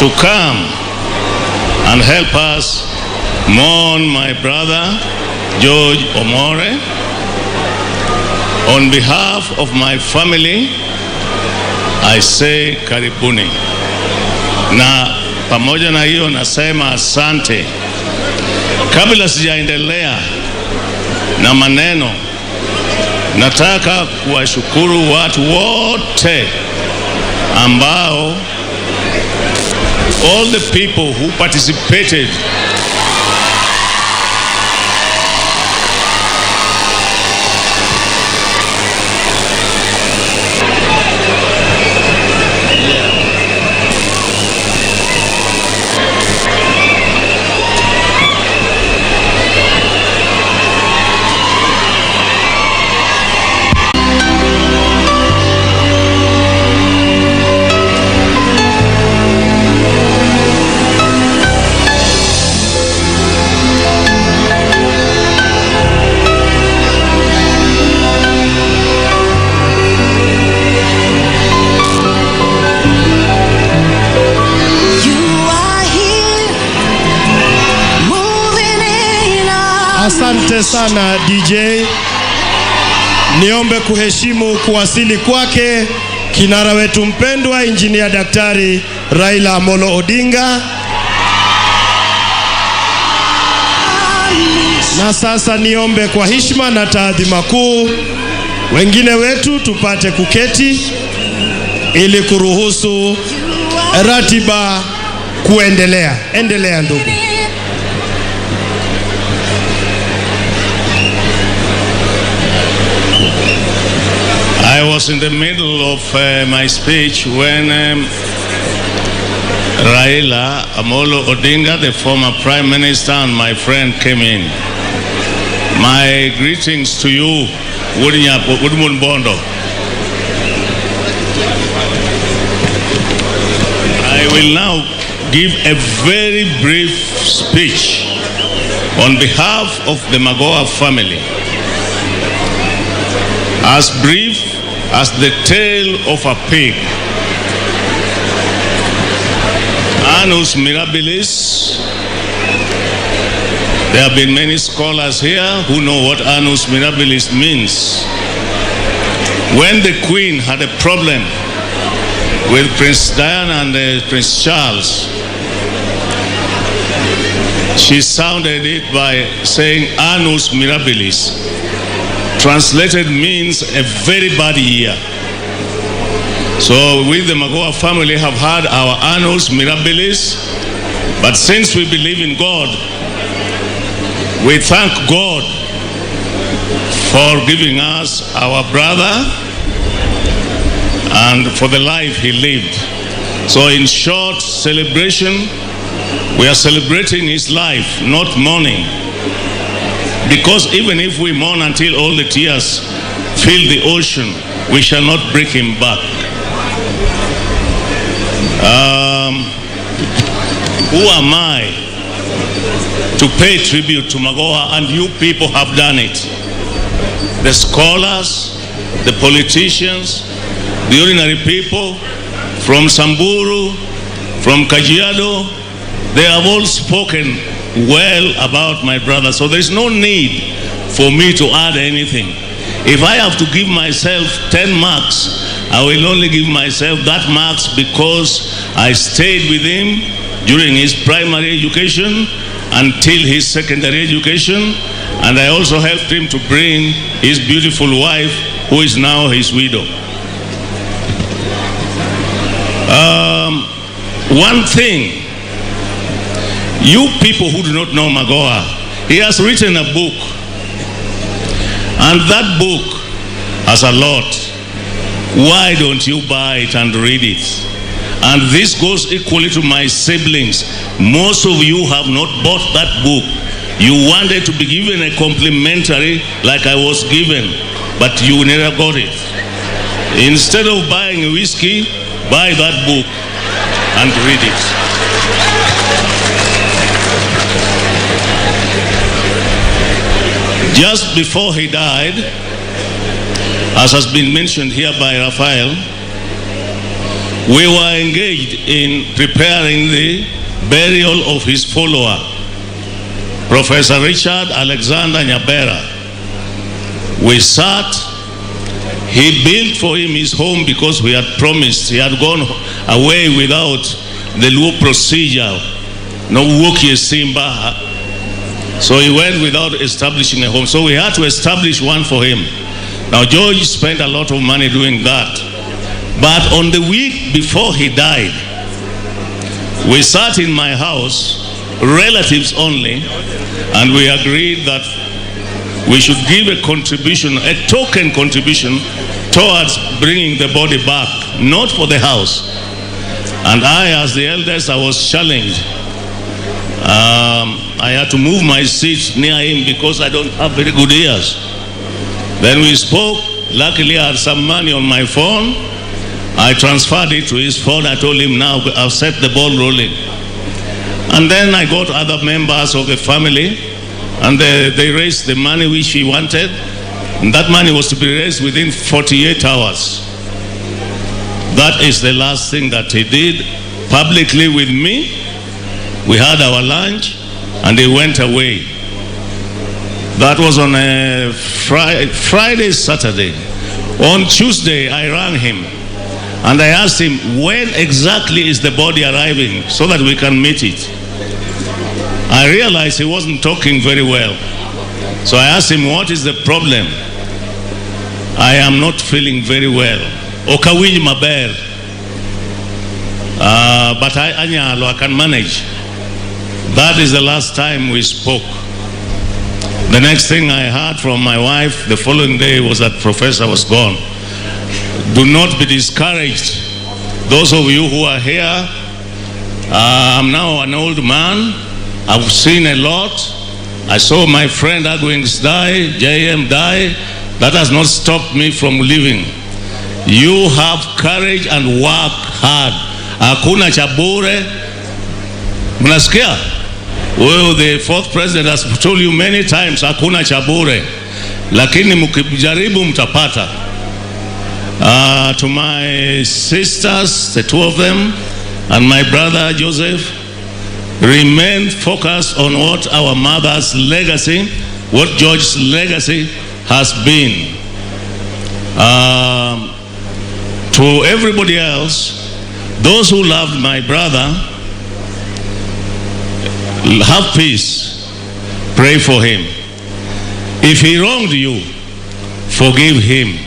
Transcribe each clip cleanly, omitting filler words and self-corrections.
to come and help us mourn my brother George Omore. On behalf of my family, I say karibuni. Na pamoja na hiyo nasema asante. Kabla sijaendelea na maneno, nataka kuwashukuru watu wote ambao, all the people who participated Asante sana DJ. Niombe kuheshimu kuwasili kwake kinara wetu mpendwa Engineer Daktari Raila Odinga. Na sasa niombe kwa heshima na taadhima kuu wengine wetu tupate kuketi ili kuruhusu ratiba kuendelea. Endelea ndugu. I was in the middle of my speech when Raila Odinga, the former Prime Minister, and my friend came in. My greetings to you, Woodmun Bondo. I will now give a very brief speech on behalf of the Magoha family. As brief as the tail of a pig. Annus mirabilis. There have been many scholars here who know what annus mirabilis means. When the Queen had a problem with Prince Diana and Prince Charles, she sounded it by saying annus mirabilis. Translated means a very bad year. So we, the Magoha family, have had our annus mirabilis, but since we believe in God, we thank God for giving us our brother and for the life he lived. So in short celebration, we are celebrating his life, not mourning. Because even if we mourn until all the tears fill the ocean, we shall not bring him back. Who am I to pay tribute to Magoha? And you people have done it. The scholars, the politicians, the ordinary people from Samburu, from Kajiado, they have all spoken well about my brother. So there is no need for me to add anything. If I have to give myself 10 marks, I will only give myself that marks because I stayed with him during his primary education until his secondary education, and I also helped him to bring his beautiful wife, who is now his widow. One thing, you people who do not know Magoha, he has written a book, and that book has a lot. Why don't you buy it and read it? And this goes equally to my siblings. Most of you have not bought that book. You wanted to be given a complimentary like I was given, but you never got it. Instead of buying a whiskey, buy that book and read it. Just before he died, as has been mentioned here by Raphael, we were engaged in preparing the burial of his follower, Professor Richard Alexander Nyabera. We sat, he built for him his home because we had promised. He had gone away without the Luo procedure, no Wokie Simba. So he went without establishing a home. So we had to establish one for him. Now George spent a lot of money doing that. But on the week before he died, we sat in my house, relatives only, and we agreed that we should give a contribution, a token contribution towards bringing the body back, not for the house. And I, as the eldest, I was challenged. I had to move my seat near him because I don't have very good ears. Then we spoke. Luckily, I had some money on my phone. I transferred it to his phone. I told him, now I've set the ball rolling. And then I got other members of the family, and they raised the money which he wanted. And that money was to be raised within 48 hours. That is the last thing that he did publicly with me. We had our lunch, and he went away. That was on a Friday, Saturday. On Tuesday, I rang him, and I asked him, when exactly is the body arriving so that we can meet it? I realized he wasn't talking very well. So I asked him, what is the problem? I am not feeling very well. Okawinj maber. But I can manage. That is the last time we spoke. The next thing I heard from my wife the following day was that Professor was gone. Do not be discouraged. Those of you who are here, I'm now an old man. I've seen a lot. I saw my friend Agwings die, JM die. That has not stopped me from living. You have courage and work hard. Hakuna cha bure. Mnasikia? Well, the fourth president has told you many times, hakuna cha bure. Lakini mkijaribu mtapata. To my sisters, the two of them, and my brother Joseph, remain focused on what our mother's legacy, what George's legacy has been. To everybody else, those who loved my brother, have peace. Pray for him. If he wronged you, forgive him.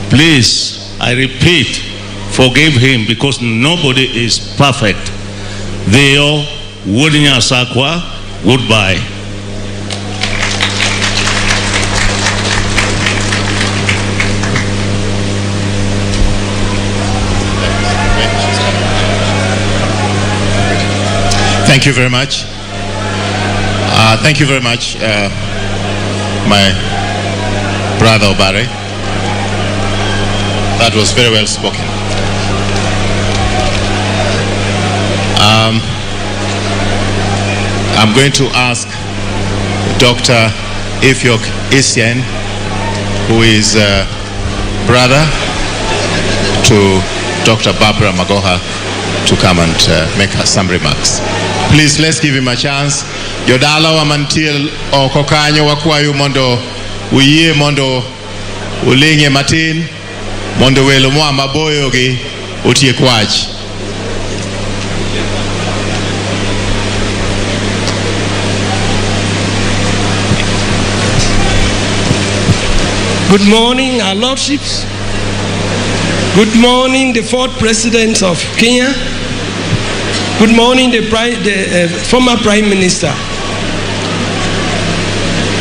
Please, I repeat, forgive him, because nobody is perfect. Deo Wudinya Sakwa, goodbye. Thank you very much. Thank you very much, my brother Obare. That was very well spoken. I'm going to ask Dr. Ifyok Isian, who is brother to Dr. Barbara Magoha, to come and make some remarks. Please, let's give him a chance. Yodala wa mantil o kokanyo wakwayo mondo uye mondo ulinge matin mondo welo mwa maboyo gi utie kwach. Good morning, our lordships. Good morning, the fourth president of Kenya. Good morning, the former Prime Minister.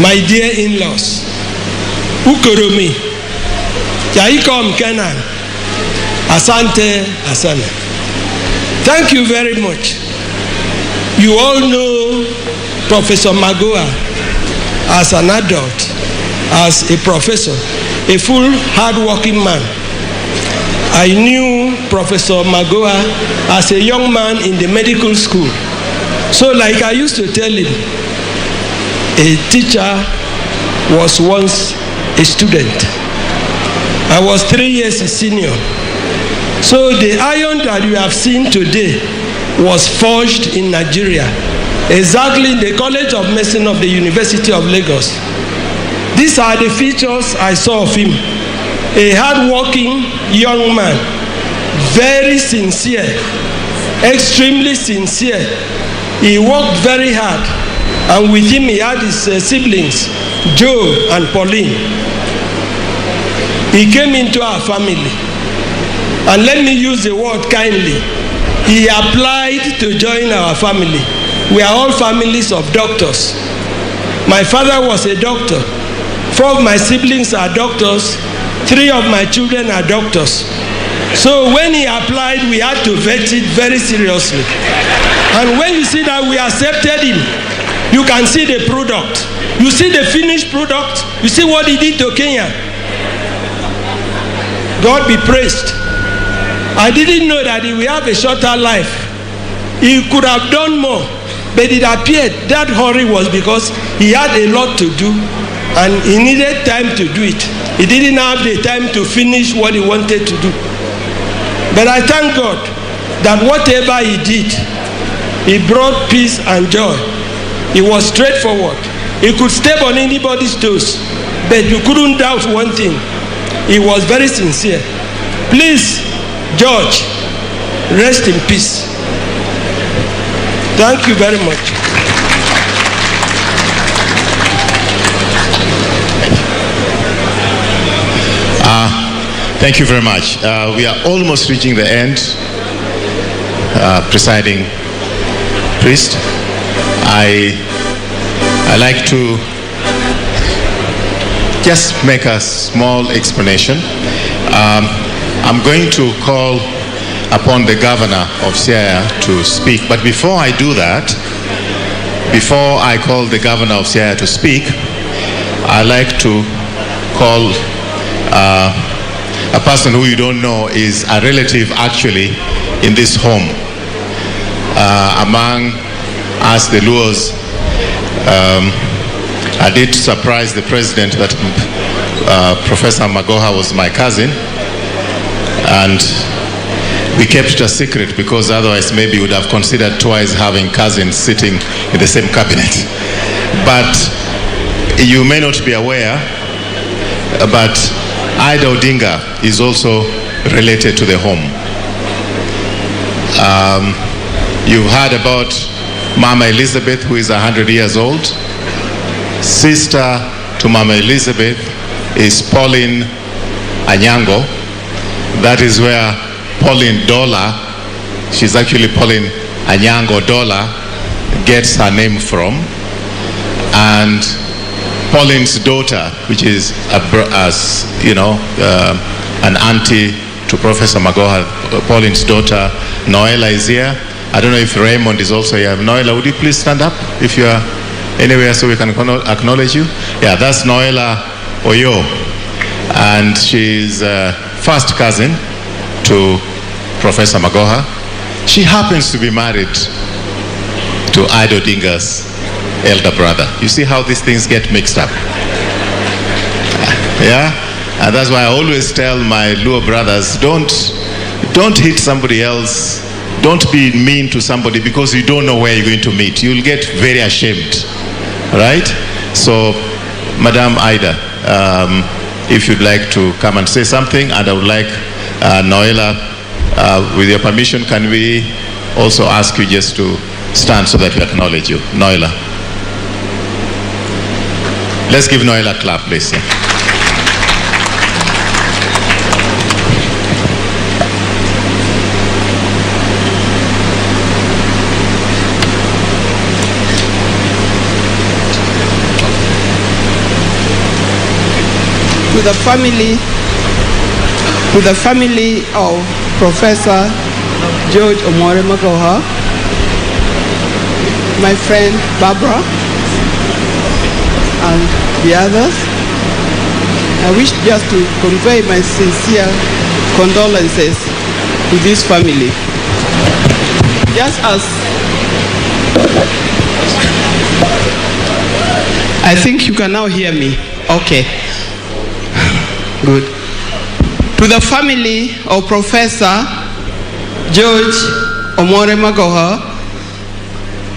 My dear in-laws. Ukurumi. Jaikom Kenan. Asante, Asante. Thank you very much. You all know Professor Magoha as an adult, as a professor, a full hard-working man. I knew Professor Magoha as a young man in the medical school. So like I used to tell him, a teacher was once a student. I was 3 years his senior. So the iron that you have seen today was forged in Nigeria, exactly in the College of Medicine of the University of Lagos. These are the features I saw of him. A hard-working young man, very sincere, extremely sincere. He worked very hard, and with him he had his siblings, Joe and Pauline. He came into our family, and let me use the word kindly. He applied to join our family. We are all families of doctors. My father was a doctor. 4 of my siblings are doctors. 3 of my children are doctors. So when he applied, we had to vet it very seriously. And when you see that we accepted him, you can see the product. You see the finished product. You see what he did to Kenya. God be praised. I didn't know that he will have a shorter life. He could have done more, but it appeared that hurry was because he had a lot to do, and he needed time to do it. He didn't have the time to finish what he wanted to do. But I thank God that whatever he did, he brought peace and joy. He was straightforward. He could step on anybody's toes, but you couldn't doubt one thing. He was very sincere. Please, George, rest in peace. Thank you very much. Thank you very much. We are almost reaching the end. Presiding priest, I like to just make a small explanation. I'm going to call upon the governor of Siaya to speak, but before I do that, before I call the governor of Siaya to speak, I like to call a person who you don't know is a relative actually in this home. Among us, the Luos, I did surprise the president that Professor Magoha was my cousin, and we kept it a secret because otherwise maybe we would have considered twice having cousins sitting in the same cabinet. But you may not be aware, but Raila Odinga is also related to the home. You've heard about Mama Elizabeth, who is 100 years old. Sister to Mama Elizabeth is Pauline Anyango. That is where Pauline Dola, she's actually Pauline Anyango Dola, gets her name from. And Pauline's daughter, which is an auntie to Professor Magoha, Pauline's daughter, Noela, is here. I don't know if Raymond is also here. Noela, would you please stand up if you are anywhere so we can acknowledge you? Yeah, that's Noela Oyo. And she's first cousin to Professor Magoha. She happens to be married to Raila Odinga's elder brother. You see how these things get mixed up? Yeah? And that's why I always tell my Luo brothers, don't hit somebody else. Don't be mean to somebody because you don't know where you're going to meet. You'll get very ashamed. Right? So, Madam Ida, if you'd like to come and say something, and I would like Noela, with your permission, can we also ask you just to stand so that we acknowledge you? Noela. Let's give Noela a clap, please. To the family of Professor George Omore Magoha, my friend Barbara, and the others, I wish just to convey my sincere condolences to this family. Just as I think you can now hear me. Okay. Good. To the family of Professor George Omore Magoha,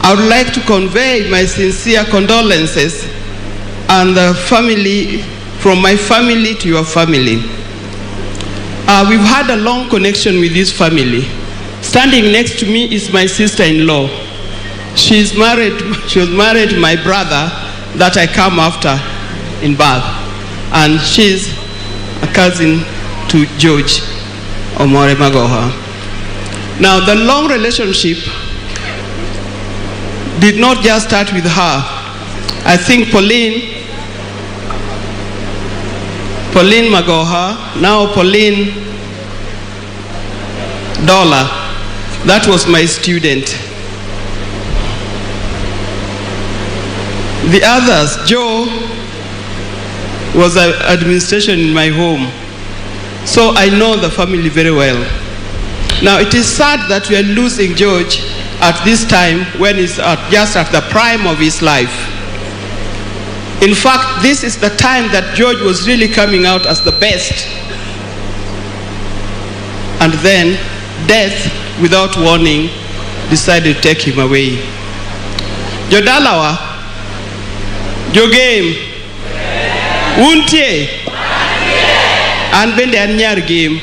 I would like to convey my sincere condolences and the family, from my family to your family. We've had a long connection with this family. Standing next to me is my sister-in-law. She was married to my brother that I come after in birth, and she's a cousin to George Omore Magoha. Now, the long relationship did not just start with her. I think Pauline Magoha, now Pauline Dollar, that was my student. The others, Joe was administration in my home. So I know the family very well. Now it is sad that we are losing George at this time when he's just at the prime of his life. In fact, this is the time that George was really coming out as the best. And then death, without warning, decided to take him away. Jodalawa, Jogame, Untie, and bende anyar game.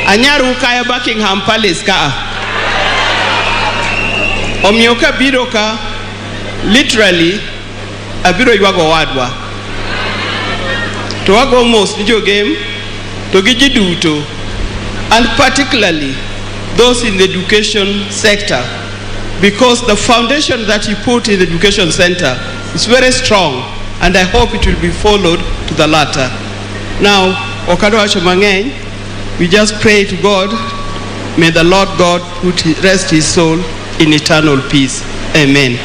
Anyar ukaya Buckingham Palace ka. Omioka biroka, literally, abiro yuago wadwa. To wago most Jogame, to giji duto, and particularly those in the education sector, because the foundation that he put in the education center is very strong, and I hope it will be followed to the latter. Now, Okado Achomangeng, we just pray to God, may the Lord God rest his soul in eternal peace. Amen.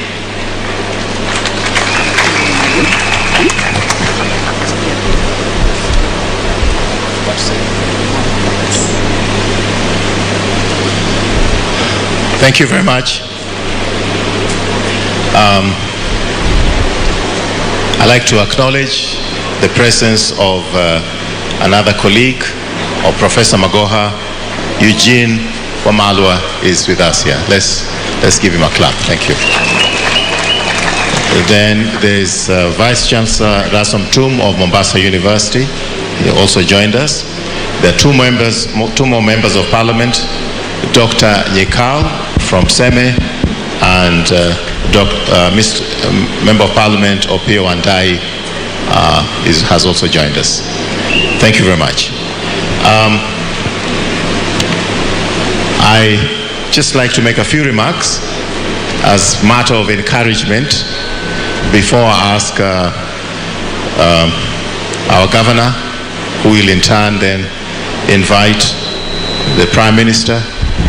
Thank you very much. I'd like to acknowledge the presence of another colleague of Professor Magoha. Eugene Wamalwa is with us here. Let's give him a clap. Thank you. Then there's Vice Chancellor Rasom Tum of Mombasa University. He also joined us. There are two more members of Parliament, Dr. Nyekal from Seme and Member of Parliament Opio Andai has also joined us. Thank you very much. I just like to make a few remarks as matter of encouragement before I ask our governor, who will in turn then invite the Prime Minister,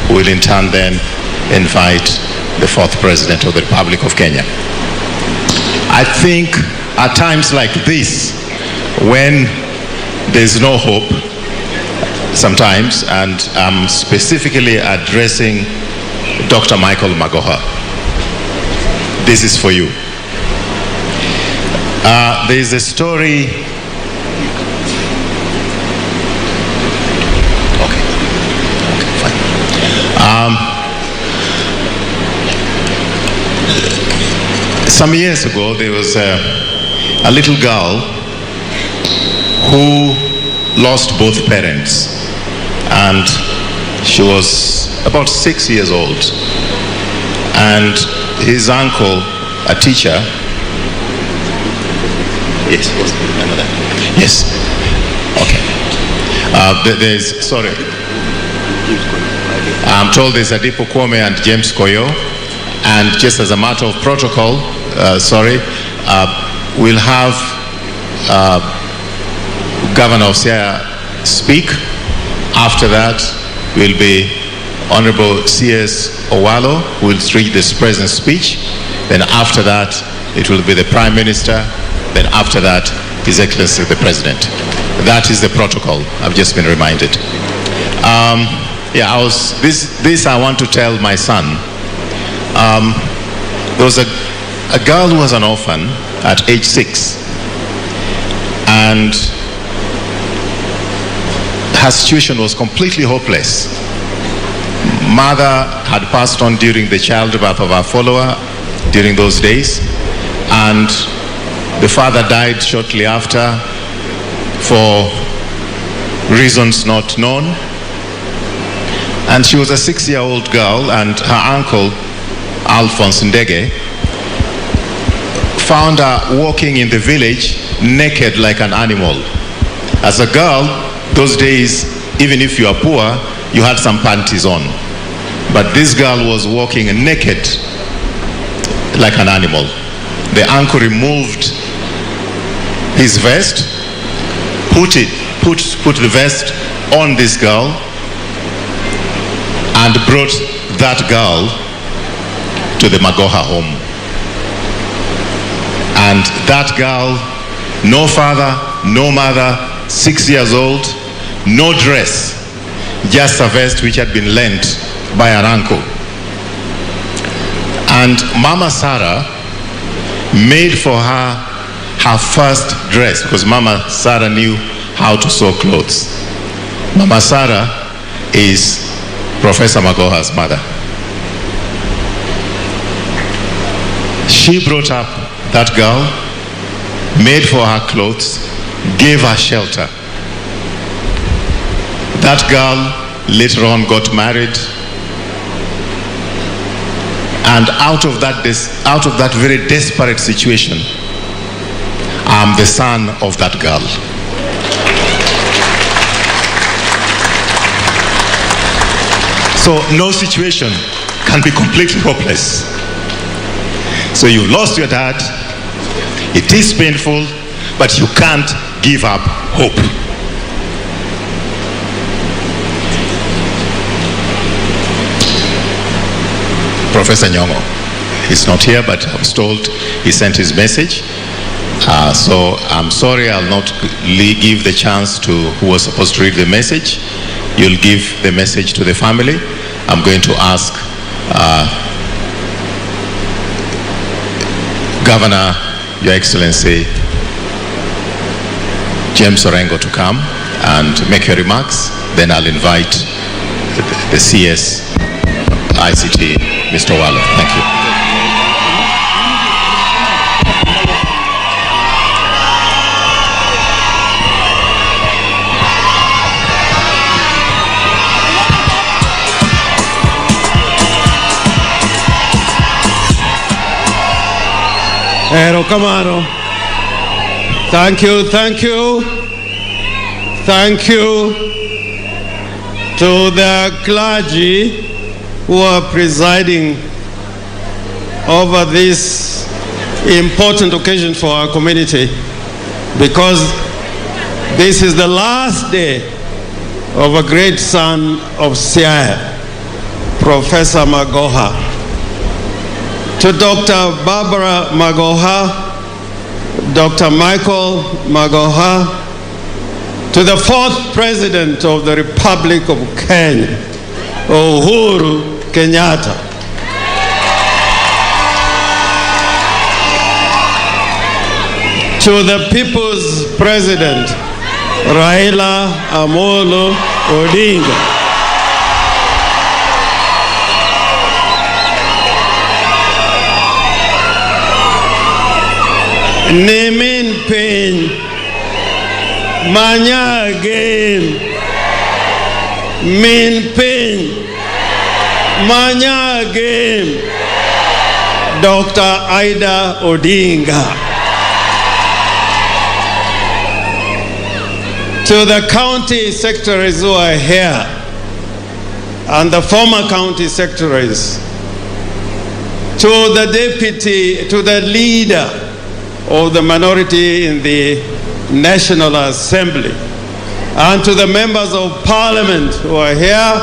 who will in turn then invite the fourth President of the Republic of Kenya. I think at times like this, when there's no hope, sometimes, and I'm specifically addressing Dr. Michael Magoha, this is for you. There's a story. Some years ago, there was a little girl who lost both parents, and she was about 6 years old. And his uncle, a teacher, yes, remember that? Yes, okay. Sorry. I'm told there's Adipo Kwame and James Koyo, and just as a matter of protocol, we'll have Governor of Siaya speak. After that will be Honorable C.S. Owalo, who will read this President's speech. Then after that, it will be the Prime Minister. Then after that, His Excellency the President. That is the protocol. I've just been reminded. This I want to tell my son. There was a girl who was an orphan at age 6, and her situation was completely hopeless. Mother had passed on during the childbirth of our follower during those days, and the father died shortly after for reasons not known. And she was a 6-year-old girl, and her uncle, Alphonse Ndege, found her walking in the village naked like an animal. As a girl, those days, even if you are poor, you had some panties on. But this girl was walking naked like an animal. The uncle removed his vest, put the vest on this girl, and brought that girl to the Magoha home. And that girl, no father, no mother, 6 years old, no dress, just a vest which had been lent by her uncle. And Mama Sarah made for her her first dress, because Mama Sarah knew how to sew clothes. Mama Sarah is Professor Magoha'S mother. She brought up that girl, made for her clothes, gave her shelter. That girl later on got married, and out of that very desperate situation, I'm the son of that girl. So no situation can be completely hopeless. So you lost your dad, it is painful, but you can't give up hope. Professor Nyong'o is not here, but I was told he sent his message. So I'm sorry, I'll not give the chance to who was supposed to read the message. You'll give the message to the family. I'm going to ask Governor, Your Excellency, James Orengo to come and make your remarks. Then I'll invite the CS ICT, Mr. Wala. Thank you. Erokamano. Thank you, thank you. Thank you to the clergy who are presiding over this important occasion for our community, because this is the last day of a great son of Siaya, Professor Magoha. To Dr. Barbara Magoha, Dr. Michael Magoha, to the 4th President of the Republic of Kenya, Uhuru Kenyatta. To the People's President, Raila Odinga. Nemin Pin, Manya Game, Min Pin, Manya Game, Dr. Ida Odinga. To the county secretaries who are here, and the former county secretaries, to the deputy, to the leader of the minority in the National Assembly, and to the members of Parliament who are here,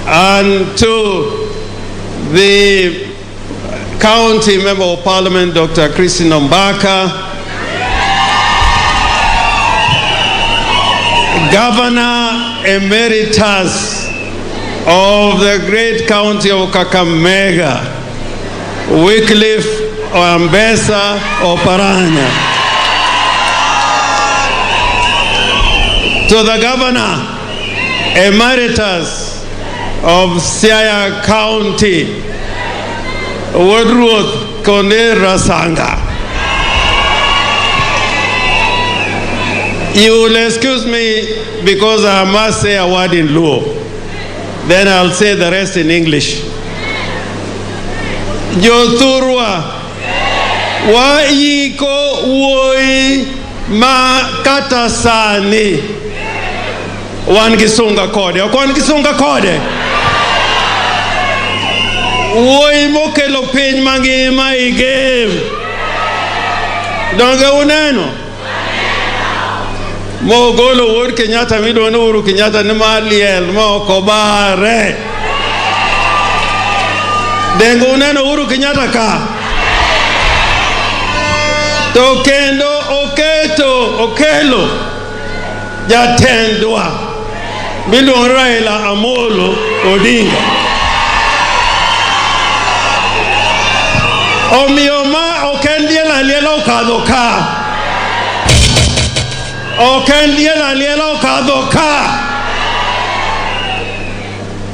and to the County Member of Parliament, Dr. Christine Ombaka, Governor Emeritus of the great county of Kakamega, Wycliffe Ambesa Oparanya. to the Governor Emeritus of Siaya County, Ruto Konde Rasanga. You will excuse me because I must say a word in Luo. Then I'll say the rest in English. Jothurwa wa yiko woi ma katasani wan gisunga kode. Okwan gisunga kode. Woi mokelo piny mangima igem. Donge uneno? Mogolo wuod Kenyatta miluongo Uhuru Kenyatta ni maliel mokobare. Dengo uneno Uhuru Kenyatta ka. To kendo okelo jatendwa miluongo Raila Amolo Odinga. Omiyo ma oken liel okadho ka. Oken liel okadho ka.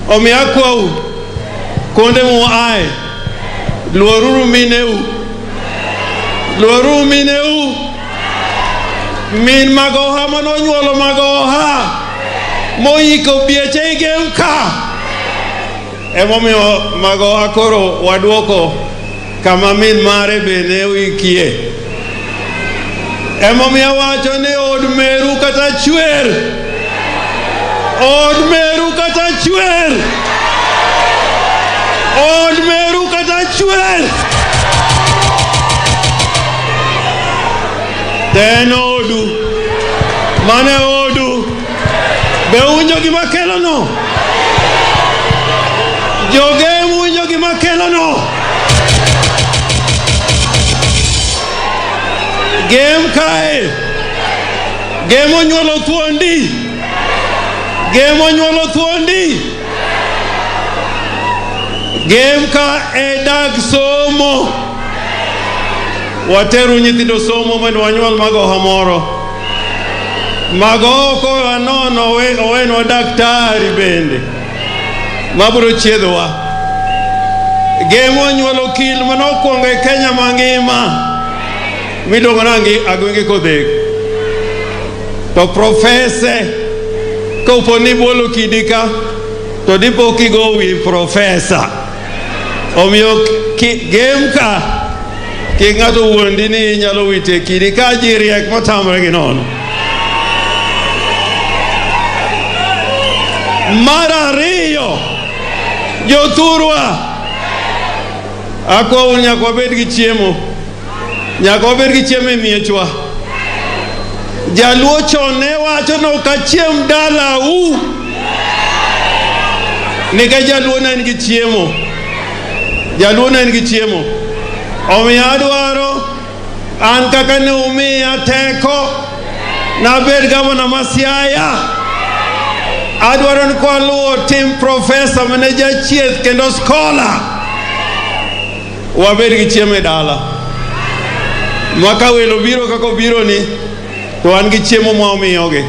Omiyo akwau konde muae luoruru mineu. Luoruru mineu. Min Magoha manonyuolo Magoha moiko bieche igem ka. Emomiyo Magoha koro waduoko kama min mare bene wikie. Emomiyo wacho ni od meru kata chwer. Od meru kata chwer. Od meru kata chwer. Ten odu. Mane odu. Be unjo gima kelo no. Joge unjo gima kelo no. Game kae. Game onyuolo thuondi. Game onyuolo thuondi. Game ka edag somo. Wateru nyithindo somo mondo wanyuol Magoha moro. Magoha ko anono owenwa daktari bende mabro chiedhowa. Game onyuolo kil manokwongo e Kenya mangima miluongo nangi Agwenge Kodhek. To profese kopo ni bolo kidika to dipo kigo wi profesa. Omiyo game ka ki ng'ato wuondi ni nyalo wite kidi ka ji riek motamre gi nono. Mar ariyo, jothurwa akwa nyaka wabed gi chiemo. Nyaka wabed gi chiemo e miechwa. Jaluo chon ne wacho no kachiem dala u. Nika jaluo na nigi chiemo. Jaluo na nigi chiemo. Omiyo adwaro an kaka ne umiya teko nabed gavana ma Siaya. Adwaro ni kwaluo tim profesa mane jachieth kendo scholar. Wabed gi chiemo e dala. Maka welo biro kako biro ni to an gi chiemo ma omiyogi.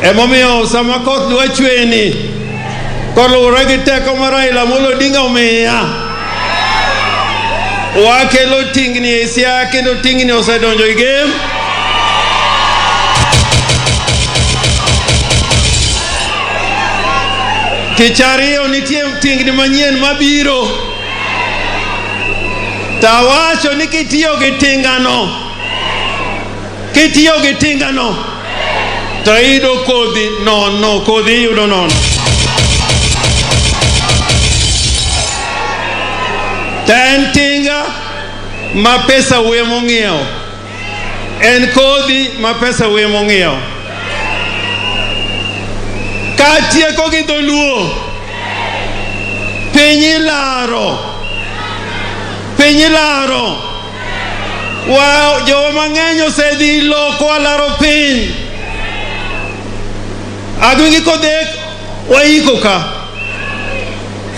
Emomiyo sama koth dwa chwe ni koluwore gi teko ma Raila Amolo Odinga omiya, wakelo tingni e Siaya kendo tingni osedonjo i game. Kichariyo nitie tingni manyien mabiro. Tawacho ni kitiyo gi tingano to iyudo kodhi nono, kodhi iyudo nono. En tinga ma pesa we mong'iewo. En kodhi ma pesa we mong'iewo. Katieko gi dholuo, piny ilaro. Wow, jowa mang'eny osedhi loko alaro piny. Agwenge Kodhek waiko ka.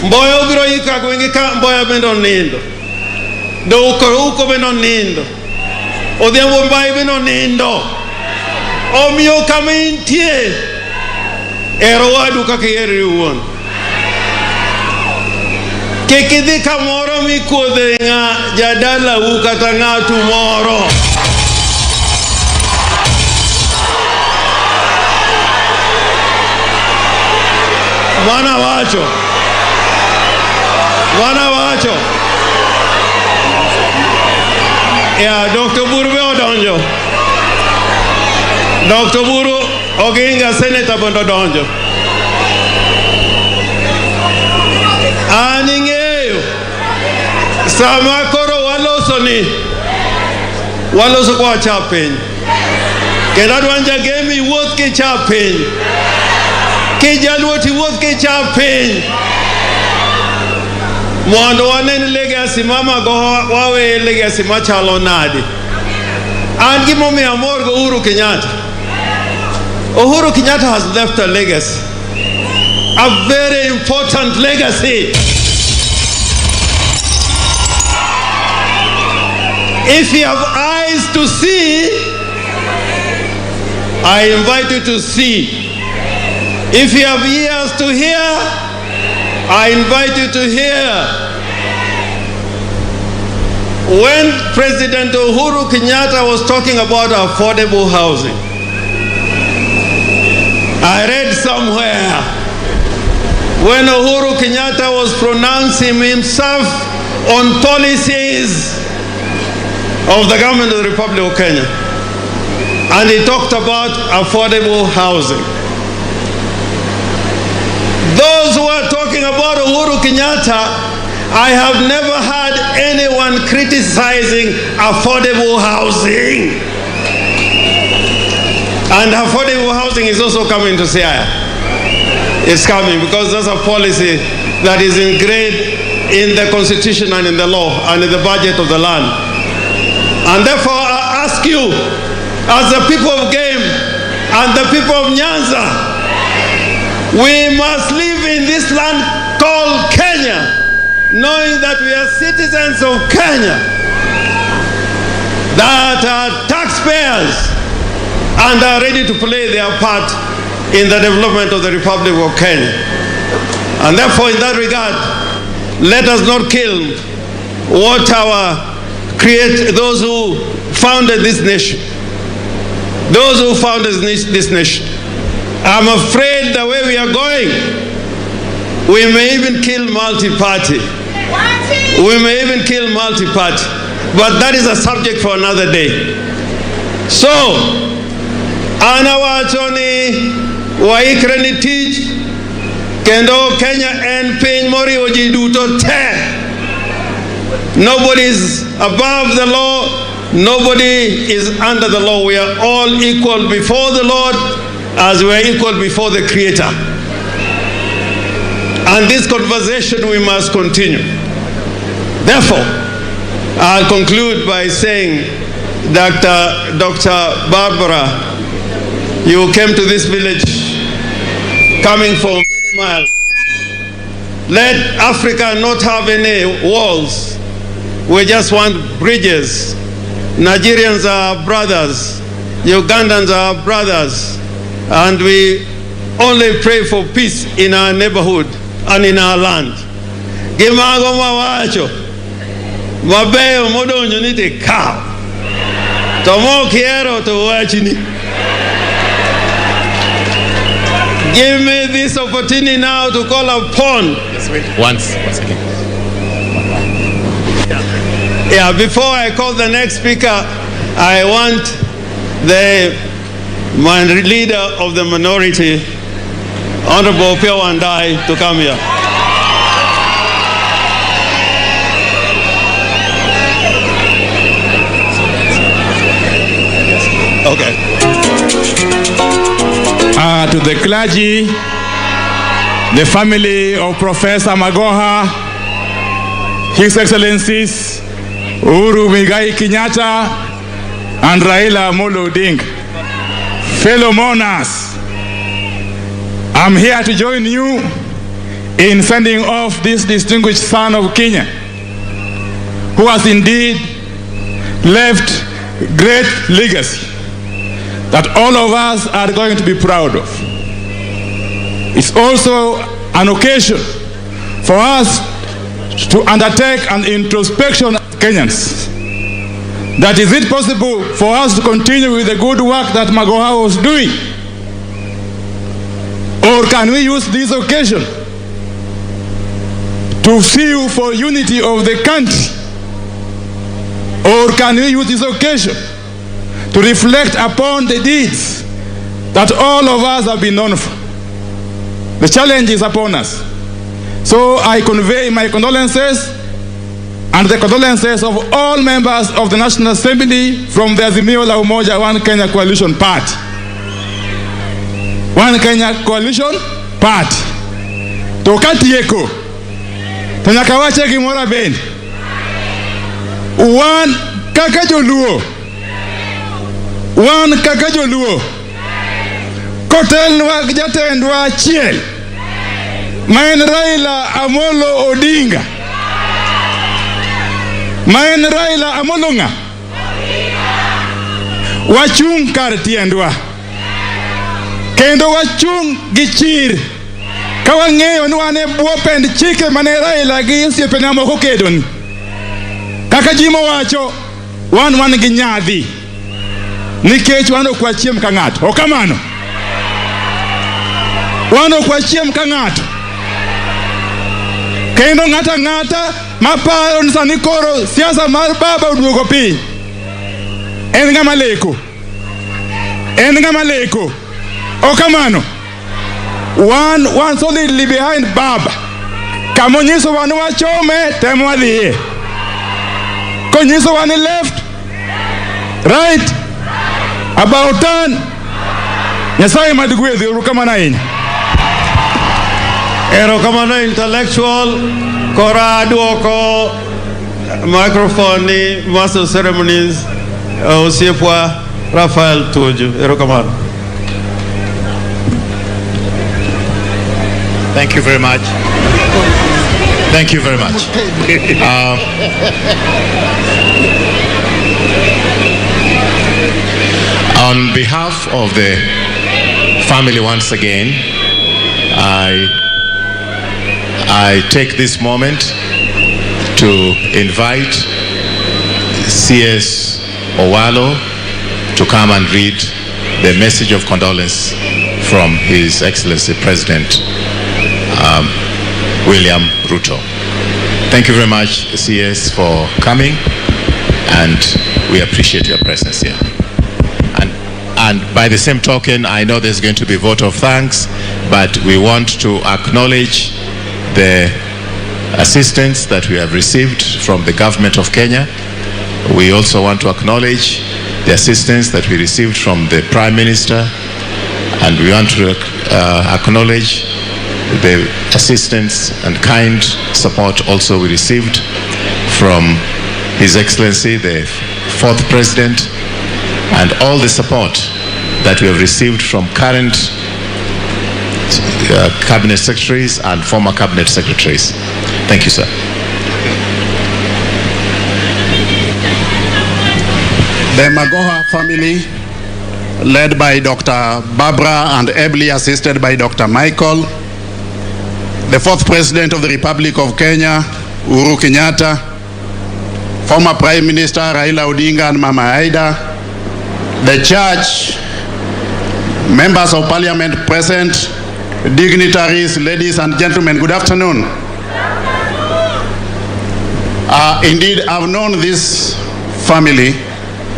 Mboya obiro iko Agwenge ka, Mboya bende onindo. Uko bende onindo. Odhiambo Mbai bende onindo. Omiyo kama intie ero wadu kaka iheri uwuon. Kik idhi kamoro mikuodhe jadalau kata ng'atu moro. Mana wacho. Dr. Buru be odonjo. Dr. Buru Odinga Senator bondo donjo. Aning'eyo sama koro waloso kwa chapeny. Kendo adwanja gemi wuoth ki chapeny. Kijaluoti wuoth ki chapeny. Mondo wanen legacy mama go wawe legacy machalo nadi. An gimomiyo amor go Uhuru Kenyatta. Uhuru Kenyatta has left a legacy. A very important legacy. If you have eyes to see, I invite you to see. If you have ears to hear, I invite you to hear. When President Uhuru Kenyatta was talking about affordable housing, I read somewhere when Uhuru Kenyatta was pronouncing himself on policies of the government of the Republic of Kenya, and he talked about affordable housing. Those who are talking about Uhuru Kenyatta, I have never heard anyone criticizing affordable housing. And affordable housing is also coming to Siaya. It's coming because that's a policy that is engraved in the constitution and in the law and in the budget of the land. And therefore I ask you, as the people of Game and the people of Nyanza, we must live in this land called Kenya, knowing that we are citizens of Kenya, that are taxpayers and are ready to play their part in the development of the Republic of Kenya. And therefore, in that regard, let us not kill what those who founded this nation, those who founded this nation. I'm afraid the way we are going, we may even kill multi-party. We may even kill multi-party. But that is a subject for another day. So, ana wachoni waikre ni tich kendo Kenya en piny moriwo ji duto te. Nobody is above the law. Nobody is under the law. We are all equal before the Lord as we are equal before the Creator. And this conversation we must continue. Therefore, I'll conclude by saying, Dr. Barbara, you came to this village coming from many miles. Let Africa not have any walls. We just want bridges. Nigerians are our brothers. Ugandans are our brothers. And we only pray for peace in our neighborhood and in our land. Gimago mawacho, mabeyo modonjo ni te kao. Tomo kiero to wachini. Give me this opportunity now to call upon. Once again. Yeah, before I call the next speaker, I want the leader of the minority, Honorable Pio Wandai, to come here. Okay. To the clergy, the family of Professor Magoha, His Excellencies Uhuru Kenyatta and Raila Odinga, fellow mourners, I'm here to join you in sending off this distinguished son of Kenya, who has indeed left great legacy. that all of us are going to be proud of. It's also an occasion for us to undertake an introspection as Kenyans. That is it possible for us to continue with the good work that Magoha was doing? Or can we use this occasion to sue for unity of the country? Or can we use this occasion to reflect upon the deeds that all of us have been known for? The challenge is upon us. So I convey my condolences and the condolences of all members of the National Assembly from the Azimio la Umoja One Kenya Coalition Party. One Kenya Coalition Party. Tokati yeko. Tanyakawache kimora beni. One kakajoluo. One kakajoluo. Kotel nwa jate ndwa chiel. Maen Raila Amolo Odinga. Maen Raila Amolonga. Wachung kar tiendwa. Kendo wachung gichir. Kawang'eyo ni wane buopend chike mane Raila gi osiepene moko kedoni. Kaka jimo wacho, wan gi nyadhi. Nikech wan ok wachiem ka ng'ato. Ok kamano. Wan ok wachiem ka ng'ato. Kendo ng'ata maparo ni sani koro siasa mar baba oduogo piny. En ng'ama leko. En ng'ama leko. Ok kamano. One solidly behind Baba. Kamonyiso wan wachome temo wadhiye. Konyiso wan left, right, about turn. Nyasaye madgwedhi urukamana ahinya. Erokamano intellectual kora duoko microphone ni Master of Ceremonies osiepwa Rafael Tuju. Erokamano. Thank you very much. Thank you very much. On behalf of the family once again, I take this moment to invite CS Owalo to come and read the message of condolence from His Excellency President William Ruto. Thank you very much, CS, for coming, and we appreciate your presence here. And by the same token, I know there's going to be a vote of thanks, but we want to acknowledge the assistance that we have received from the government of Kenya. We also want to acknowledge the assistance that we received from the Prime Minister, and we want to acknowledge the assistance and kind support also we received from His Excellency the 4th President, and all the support that we have received from current cabinet secretaries and former cabinet secretaries. Thank you, sir. The Magoha family, led by Dr. Barbara and ably assisted by Dr. Michael, the 4th President of the Republic of Kenya, Uhuru Kenyatta, former Prime Minister Raila Odinga and Mama Aida, the church, members of parliament present, dignitaries, ladies and gentlemen, good afternoon. Indeed, I've known this family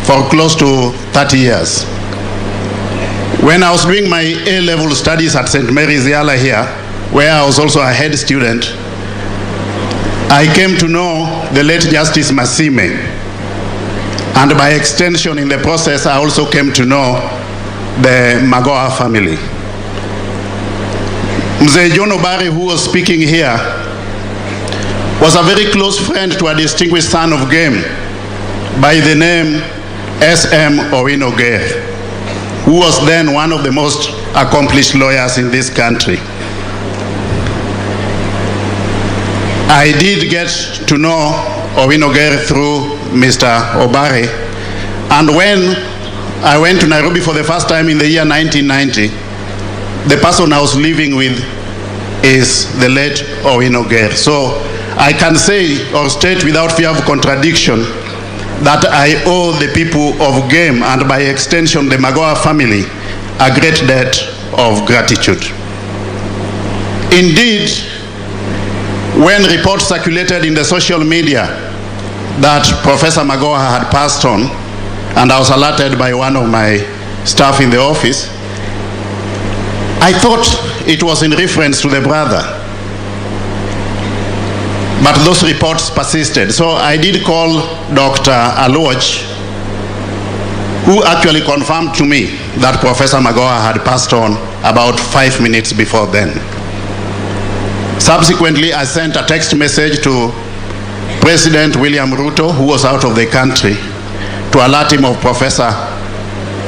for close to 30 years. When I was doing my A-level studies at St. Mary's Yala here, where I was also a head student, I came to know the late Justice Masime. And by extension in the process, I also came to know the Magoha family. Mzee John Obari, who was speaking here, was a very close friend to a distinguished son of game by the name S.M. Owino-Gere, who was then one of the most accomplished lawyers in this country. I did get to know Owino-Gere through Mr. Obari, and when I went to Nairobi for the first time in the year 1990, the person I was living with is the late Owino. So I can say or state without fear of contradiction that I owe the people of Game and by extension the Magoha family a great debt of gratitude. Indeed, when reports circulated in the social media that Professor Magoha had passed on, and I was alerted by one of my staff in the office, I thought it was in reference to the brother. But those reports persisted. So I did call Dr. Aloch, who actually confirmed to me that Professor Magoha had passed on about 5 minutes before then. Subsequently, I sent a text message to President William Ruto, who was out of the country, to alert him of Professor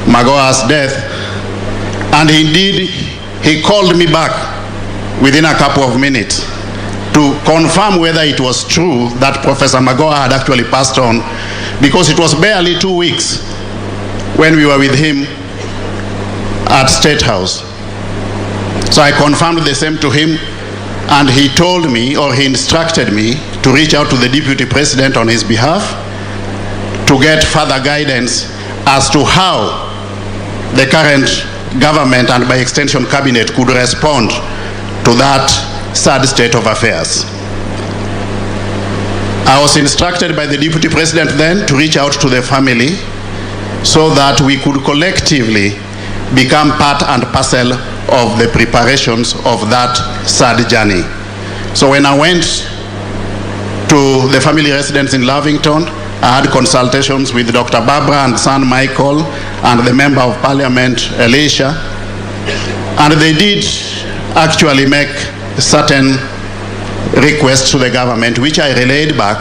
Magoha's death. And indeed, he called me back within a couple of minutes to confirm whether it was true that Professor Magoha had actually passed on, because it was barely 2 weeks when we were with him at State House. So I confirmed the same to him, and he told me, or he instructed me, to reach out to the Deputy President on his behalf to get further guidance as to how the current government and by extension cabinet could respond to that sad state of affairs. I was instructed by the Deputy President then to reach out to the family so that we could collectively become part and parcel of the preparations of that sad journey. So when I went to the family residence in Lavington, I had consultations with Dr. Barbara and son Michael and the Member of Parliament Elisha, and they did actually make certain requests to the government, which I relayed back,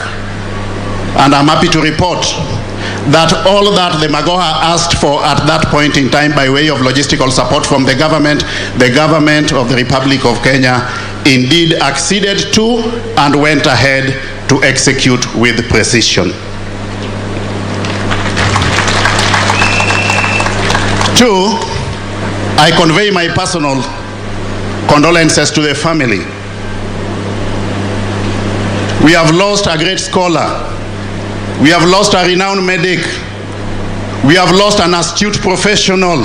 and I'm happy to report that all that the Magoha asked for at that point in time by way of logistical support from the government of the Republic of Kenya indeed acceded to and went ahead to execute with precision. Two, I convey my personal condolences to the family. We have lost a great scholar. We have lost a renowned medic. We have lost an astute professional.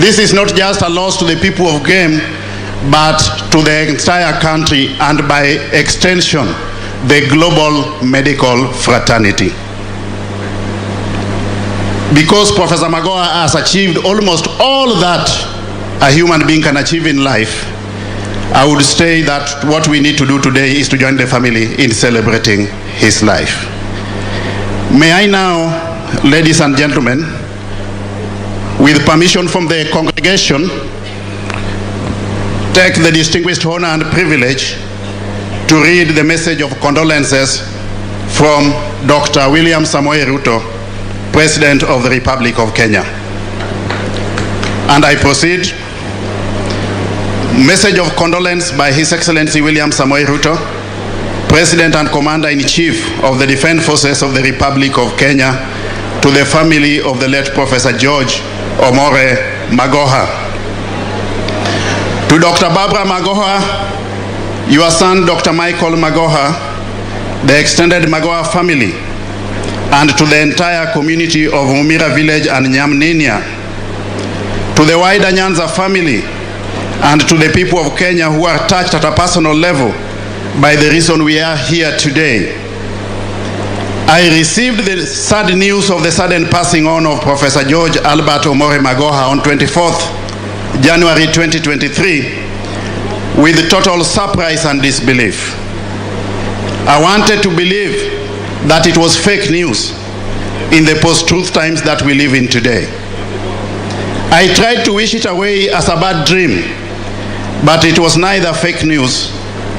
This is not just a loss to the people of Game, but to the entire country and by extension, the global medical fraternity. Because Professor Magoha has achieved almost all that a human being can achieve in life, I would say that what we need to do today is to join the family in celebrating his life. May I now, ladies and gentlemen, with permission from the congregation, take the distinguished honor and privilege to read the message of condolences from Dr. William Samoei Ruto, President of the Republic of Kenya. And I proceed. Message of condolence by His Excellency William Samoei Ruto, President and Commander-in-Chief of the Defense Forces of the Republic of Kenya, to the family of the late Professor George Omore Magoha. To Dr. Barbara Magoha, your son Dr. Michael Magoha, the extended Magoha family, and to the entire community of Mumira village and Nyamninia, to the wider Nyanza family, and to the people of Kenya who are touched at a personal level by the reason we are here today. I received the sad news of the sudden passing on of Professor George Albert Omore Magoha on 24th January 2023 with total surprise and disbelief. I wanted to believe that it was fake news in the post-truth times that we live in today. I tried to wish it away as a bad dream, but it was neither fake news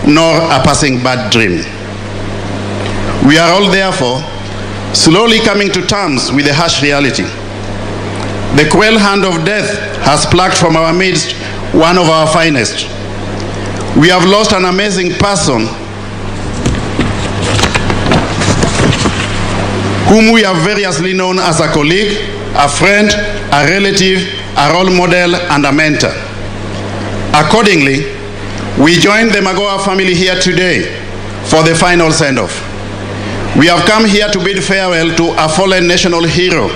nor a passing bad dream. We are all therefore slowly coming to terms with the harsh reality. The cruel hand of death has plucked from our midst one of our finest. We have lost an amazing person whom we have variously known as a colleague, a friend, a relative, a role model, and a mentor. Accordingly, we join the Magoha family here today for the final send-off. We have come here to bid farewell to a fallen national hero.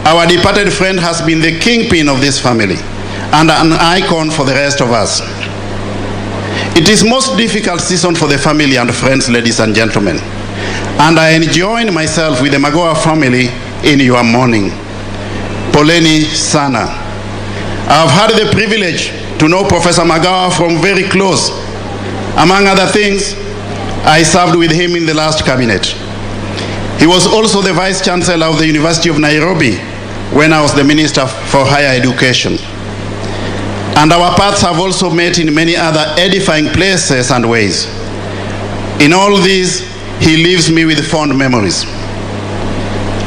Our departed friend has been the kingpin of this family and an icon for the rest of us. It is most difficult season for the family and friends, ladies and gentlemen, and I join myself with the Magoha family in your mourning. Poleni sana. I have had the privilege to know Professor Magoha from very close. Among other things, I served with him in the last cabinet. He was also the Vice Chancellor of the University of Nairobi when I was the Minister for Higher Education. And our paths have also met in many other edifying places and ways. In all these, he leaves me with fond memories.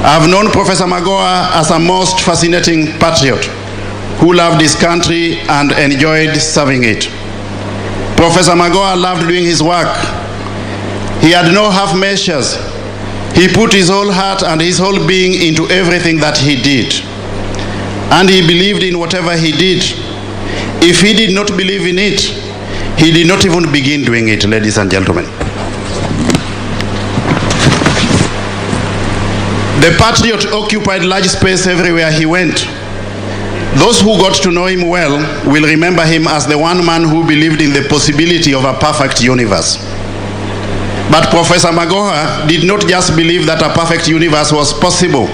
I have known Professor Magoha as a most fascinating patriot who loved his country and enjoyed serving it. Professor Magoha loved doing his work. He had no half measures. He put his whole heart and his whole being into everything that he did. And he believed in whatever he did. If he did not believe in it, he did not even begin doing it, ladies and gentlemen. The patriot occupied large space everywhere he went. Those who got to know him well will remember him as the one man who believed in the possibility of a perfect universe. But Professor Magoha did not just believe that a perfect universe was possible.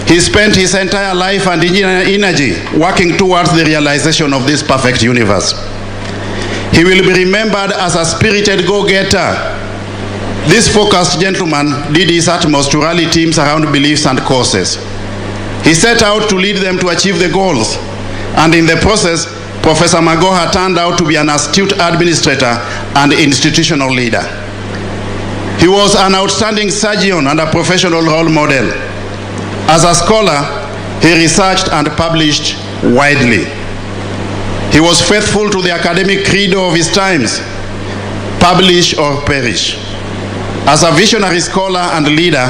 He spent his entire life and energy working towards the realization of this perfect universe. He will be remembered as a spirited go-getter. This focused gentleman did his utmost to rally teams around beliefs and causes. He set out to lead them to achieve the goals, and in the process, Professor Magoha turned out to be an astute administrator and institutional leader. He was an outstanding surgeon and a professional role model. As a scholar, he researched and published widely. He was faithful to the academic credo of his times, publish or perish. As a visionary scholar and leader,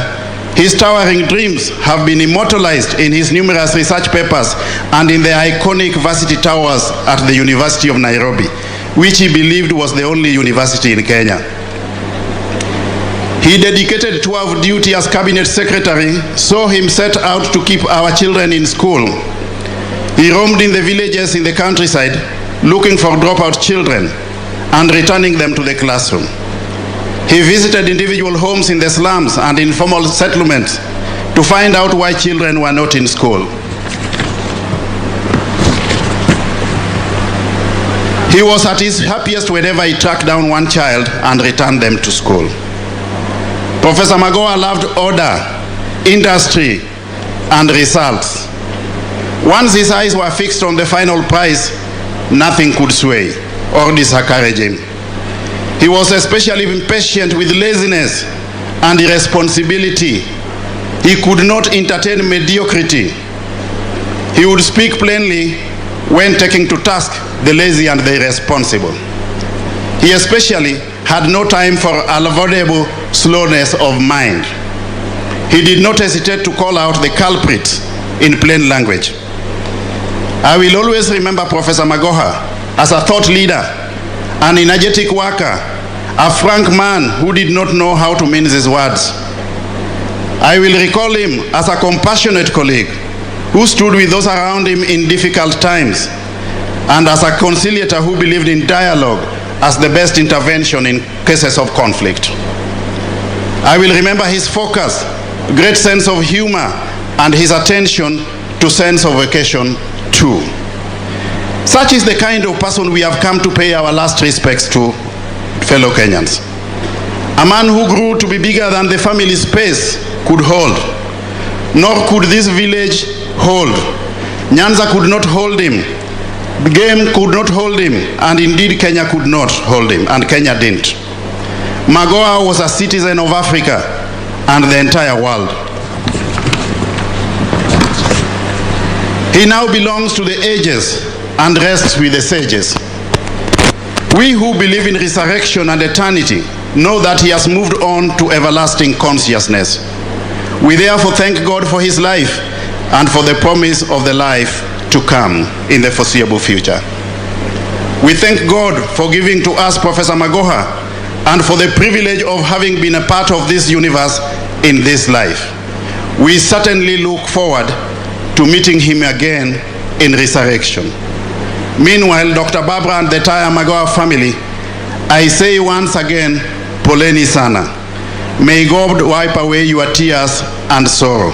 his towering dreams have been immortalized in his numerous research papers and in the iconic varsity towers at the University of Nairobi, which he believed was the only university in Kenya. He dedicated 12 duty as cabinet secretary, saw him set out to keep our children in school. He roamed in the villages in the countryside, looking for dropout children and returning them to the classroom. He visited individual homes in the slums and informal settlements to find out why children were not in school. He was at his happiest whenever he tracked down one child and returned them to school. Professor Magoha loved order, industry, and results. Once his eyes were fixed on the final prize, nothing could sway or discourage him. He was especially impatient with laziness and irresponsibility. He could not entertain mediocrity. He would speak plainly when taking to task the lazy and the irresponsible. He especially had no time for avoidable slowness of mind. He did not hesitate to call out the culprits in plain language. I will always remember Professor Magoha as a thought leader, an energetic worker, a frank man who did not know how to mince his words. I will recall him as a compassionate colleague who stood with those around him in difficult times, and as a conciliator who believed in dialogue as the best intervention in cases of conflict. I will remember his focus, great sense of humor, and his attention to sense of occasion too. Such is the kind of person we have come to pay our last respects to, fellow Kenyans. A man who grew to be bigger than the family space could hold, nor could this village hold. Nyanza could not hold him, game could not hold him, and indeed Kenya could not hold him, and Kenya didn't. Magoha was a citizen of Africa and the entire world. He now belongs to the ages and rests with the sages. We who believe in resurrection and eternity know that he has moved on to everlasting consciousness. We therefore thank God for his life and for the promise of the life to come in the foreseeable future. We thank God for giving to us Professor Magoha and for the privilege of having been a part of this universe in this life. We certainly look forward to meeting him again in resurrection. Meanwhile, Dr. Barbara and the entire Magoha family, I say once again, poleni sana. May God wipe away your tears and sorrow.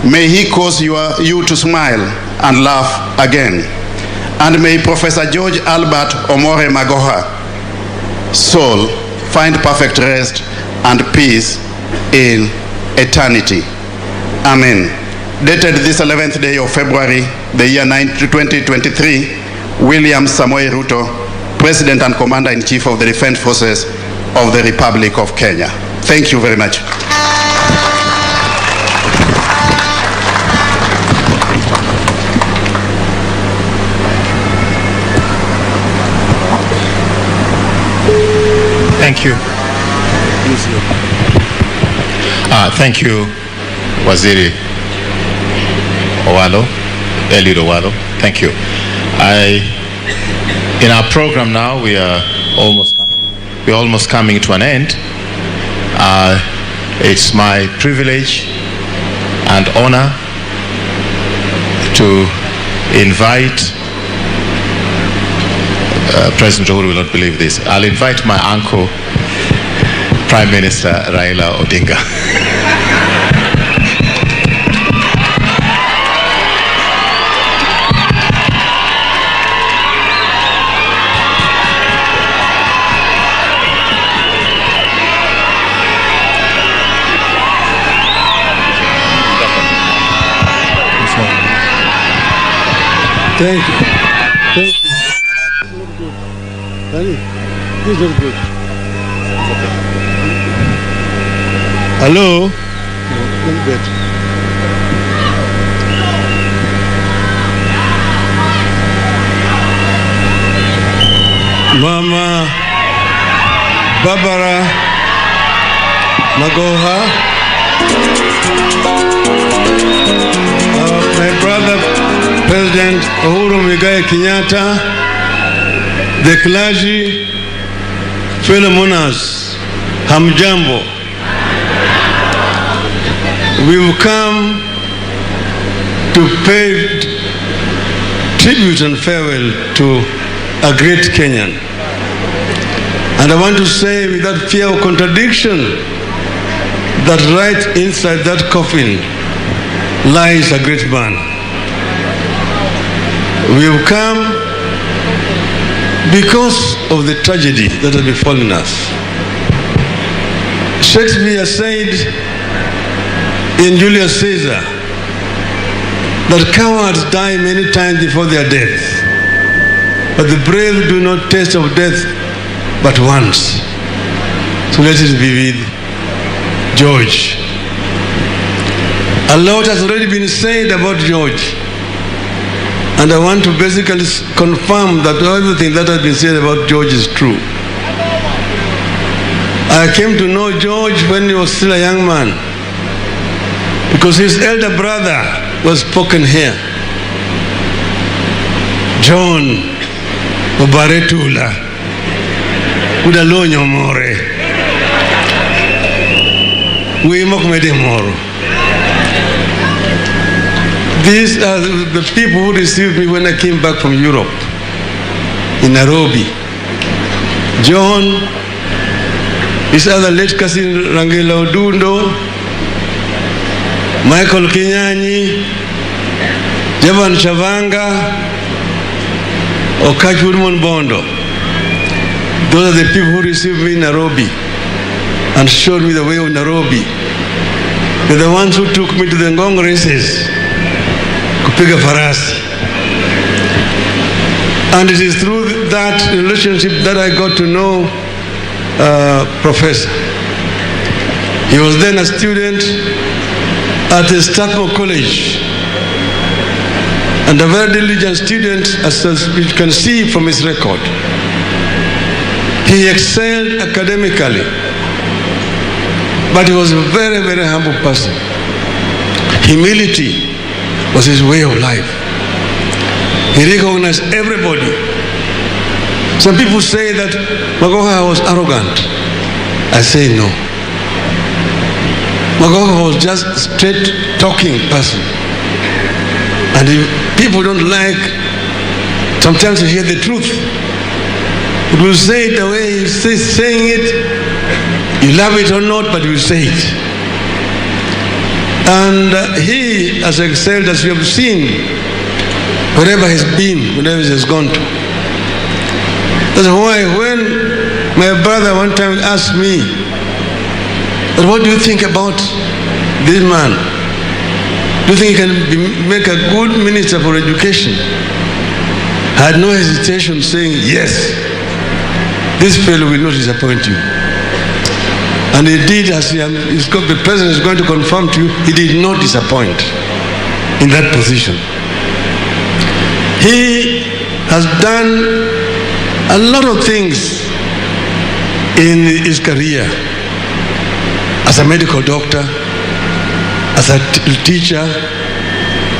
May he cause you to smile and laugh again. And may Professor George Albert Omore Magoha soul find perfect rest and peace in eternity. Amen. Dated this 11th day of February, the year 2023, William Samoei Ruto, President and Commander-in-Chief of the Defense Forces of the Republic of Kenya. Thank you very much. Thank you. Thank you, Waziri Owalo, Eliud Owalo. Thank you. In our program now, we're almost coming to an end. It's my privilege and honor to invite President Uhuru will not believe this. I'll invite my uncle, Prime Minister Raila Odinga. Thank you. Thank you. This is good. Hello? Mama Barbara Magoha, my brother President Uhuru Kenyatta, the clergy, fellow monarchs, hamjambo. We've come to pay tribute and farewell to a great Kenyan. And I want to say without fear of contradiction that right inside that coffin lies a great man. We've come because of the tragedy that has befallen us. Shakespeare said in Julius Caesar that cowards die many times before their death, but the brave do not taste of death but once. So let it be with George. A lot has already been said about George, and I want to basically confirm that everything that has been said about George is true. I came to know George when he was still a young man, because his elder brother was spoken here, John Obaretula Udalonyo More We Mokmede Moro. These are the people who received me when I came back from Europe, in Nairobi. John, his other late cousin Rangila Odundo, Michael Kinyanyi, Javan Chavanga, Okachurmon Bondo. Those are the people who received me in Nairobi and showed me the way of Nairobi. They're the ones who took me to the Ngong races, Kupiga Farasi. And it is through that relationship that I got to know Professor. He was then a student at the Strathmore College, and a very diligent student, as you can see from his record. He excelled academically, but he was a very, very humble person. Humility was his way of life. He recognized everybody. Some people say that Magoha was arrogant. I say no. Magoha was just a straight-talking person. And if people don't like sometimes to hear the truth, he will say it the way he's saying it. You love it or not, but he will say it. And he has excelled, as you have seen, wherever he's been, wherever he has gone to. That's why when my brother one time asked me, what do you think about this man? Do you think he can make a good minister for education? I had no hesitation saying, yes, this fellow will not disappoint you. And he did, as the president is going to confirm to you, he did not disappoint in that position. He has done a lot of things in his career as a medical doctor, as a teacher,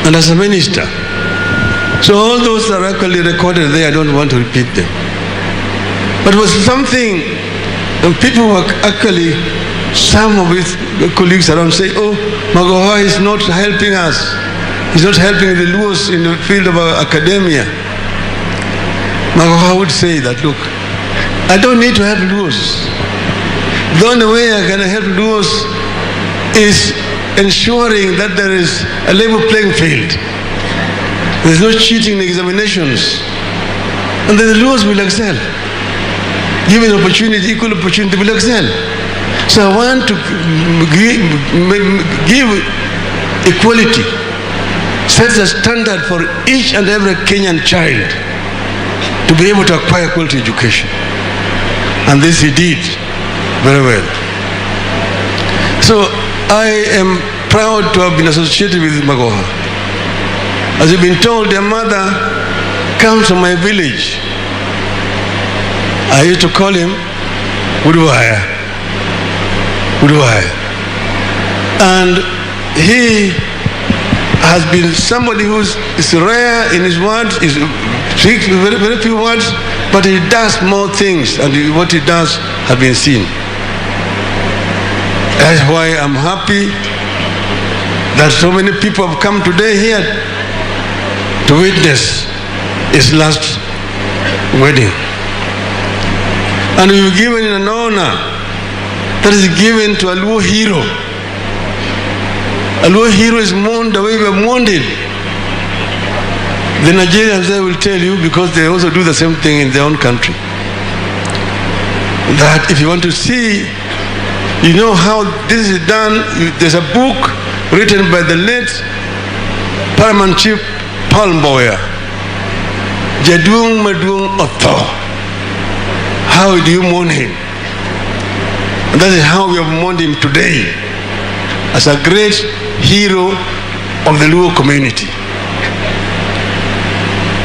and as a minister. So all those are actually recorded there. I don't want to repeat them. But it was something, and people were actually, some of his colleagues around say, oh, Magoha is not helping us. He's not helping the Luos in the field of academia. Magoha would say that, look, I don't need to help Luos. The only way I can help Luos is ensuring that there is a level playing field. There's no cheating in examinations. And then the Luos will excel. Given opportunity, equal opportunity, will excel. So I want to give equality, set a standard for each and every Kenyan child to be able to acquire quality education. And this he did very well. So I am proud to have been associated with Magoha. As you've been told, their mother comes from my village. I used to call him Uduaya. And he has been somebody who is rare in his words, is speaks very, very few words, but he does more things, and what he does has been seen. That's why I'm happy that so many people have come today here to witness his last wedding. And we were given an honor that is given to a Luo hero. A Luo hero is mourned the way we are mourned. The Nigerians, they will tell you, because they also do the same thing in their own country, that if you want to see, you know how this is done, there's a book written by the late Paramount Chief Palmboya, Jadung Madung Otho. How do you mourn him? And that is how we have mourned him today, as a great hero of the Luo community.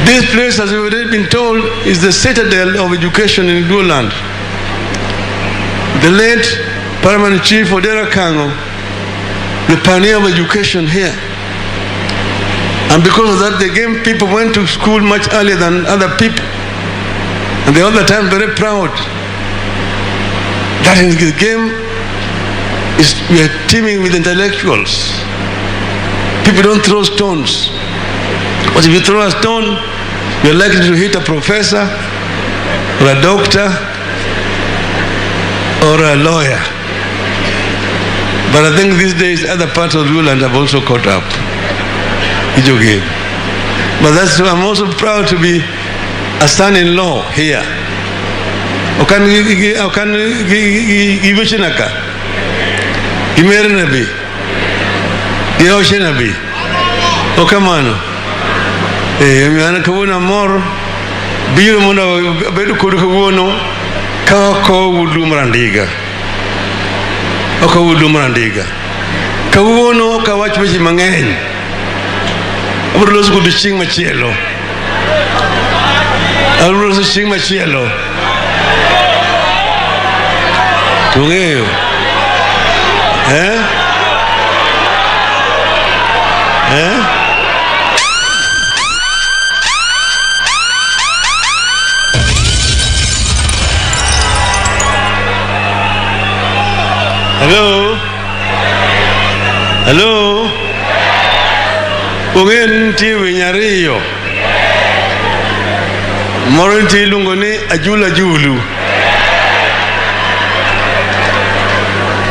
This place, as we've already been told, is the citadel of education in Luo land. The late Paramount Chief Odera Kango, the pioneer of education here. And because of that, the Game people went to school much earlier than other people. And they all the time very proud that in the Game we are teeming with intellectuals. People don't throw stones. But if you throw a stone, you're likely to hit a professor or a doctor or a lawyer. But I think these days other parts of the land have also caught up. But that's why I'm also proud to be a son-in-law here. Okan Gibushinaka, Gimerinabi, Gioshinabi, Okamano, Yanakabuna more, Birumuna Bedukuruno, Kako Wudumrandiga, Oka Wudumrandiga, Kawuno Kawachmichi Mangain, Abulos could sing Machielo. I will also sing Machielo. Tungeo. Hello? Hello? Ungen tiwi nyariyo. Moro nti lungo ni ajula julu.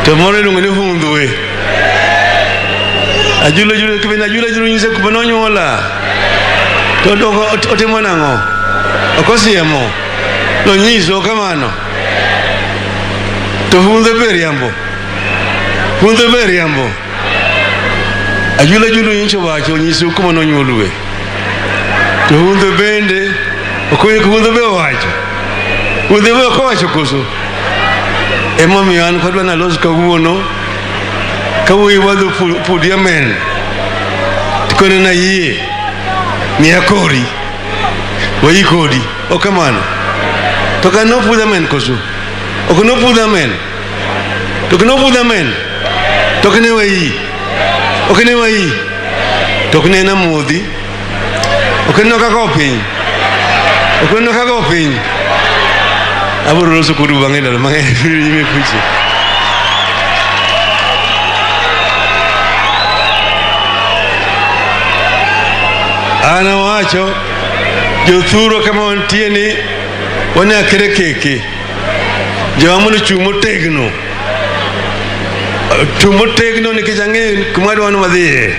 To moro lungo ni hundwe. Ajula julu kibina ajula julu nyise kubanonyo wala. To doko otemo nango. Okosiemo. Lo nyiso kamano. To hundwe beriambo. Hundwe beriambo. Ajula julu nyincho bacho nyiso kubanonyo luwe. To hundwe bende. Okoye kuhundwe be wacho. Hundwe be ko wacho koso. Emo mian kodwa na los kawuono. Kawuono wadu pudia men. Tikone na yie. Ni akori. Wayi kodi. Okamano. Toka no pudia men koso. Oko no pudia men. Toka no pudia men. Toka ne wayi. Oka ne wayi. Toka ne na mudi. Oka no kakopin. Okono kakopin. Aburo roso kudu bangela lo mange yime kuche. Ana wacho jothuro kama wantieni wana kerekeke. Jawamu chumo tegno. Chumo tegno ni kijange kumadu wanu madhiye.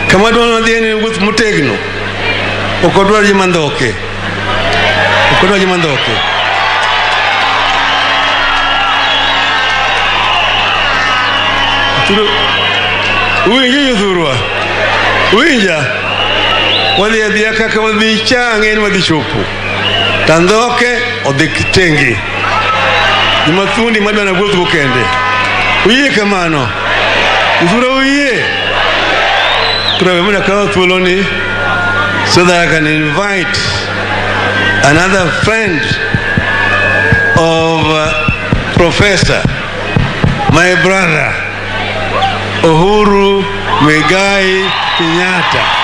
Kamadu wanu madhiye ni wuth mutegno. Okodwa jimandoke. Okodwa jimandoke. Turo uinja yuthurwa. Uinja wali adhiya kaka wadhi change ni wadhi chopo. Tandoke odhitengi. Jimathundi madwa na gwothu kende. Uye kamano. Yuthura uye. Kurawe muna kawa thuoloni so that I can invite another friend of Professor, my brother, Uhuru Muigai Kenyatta.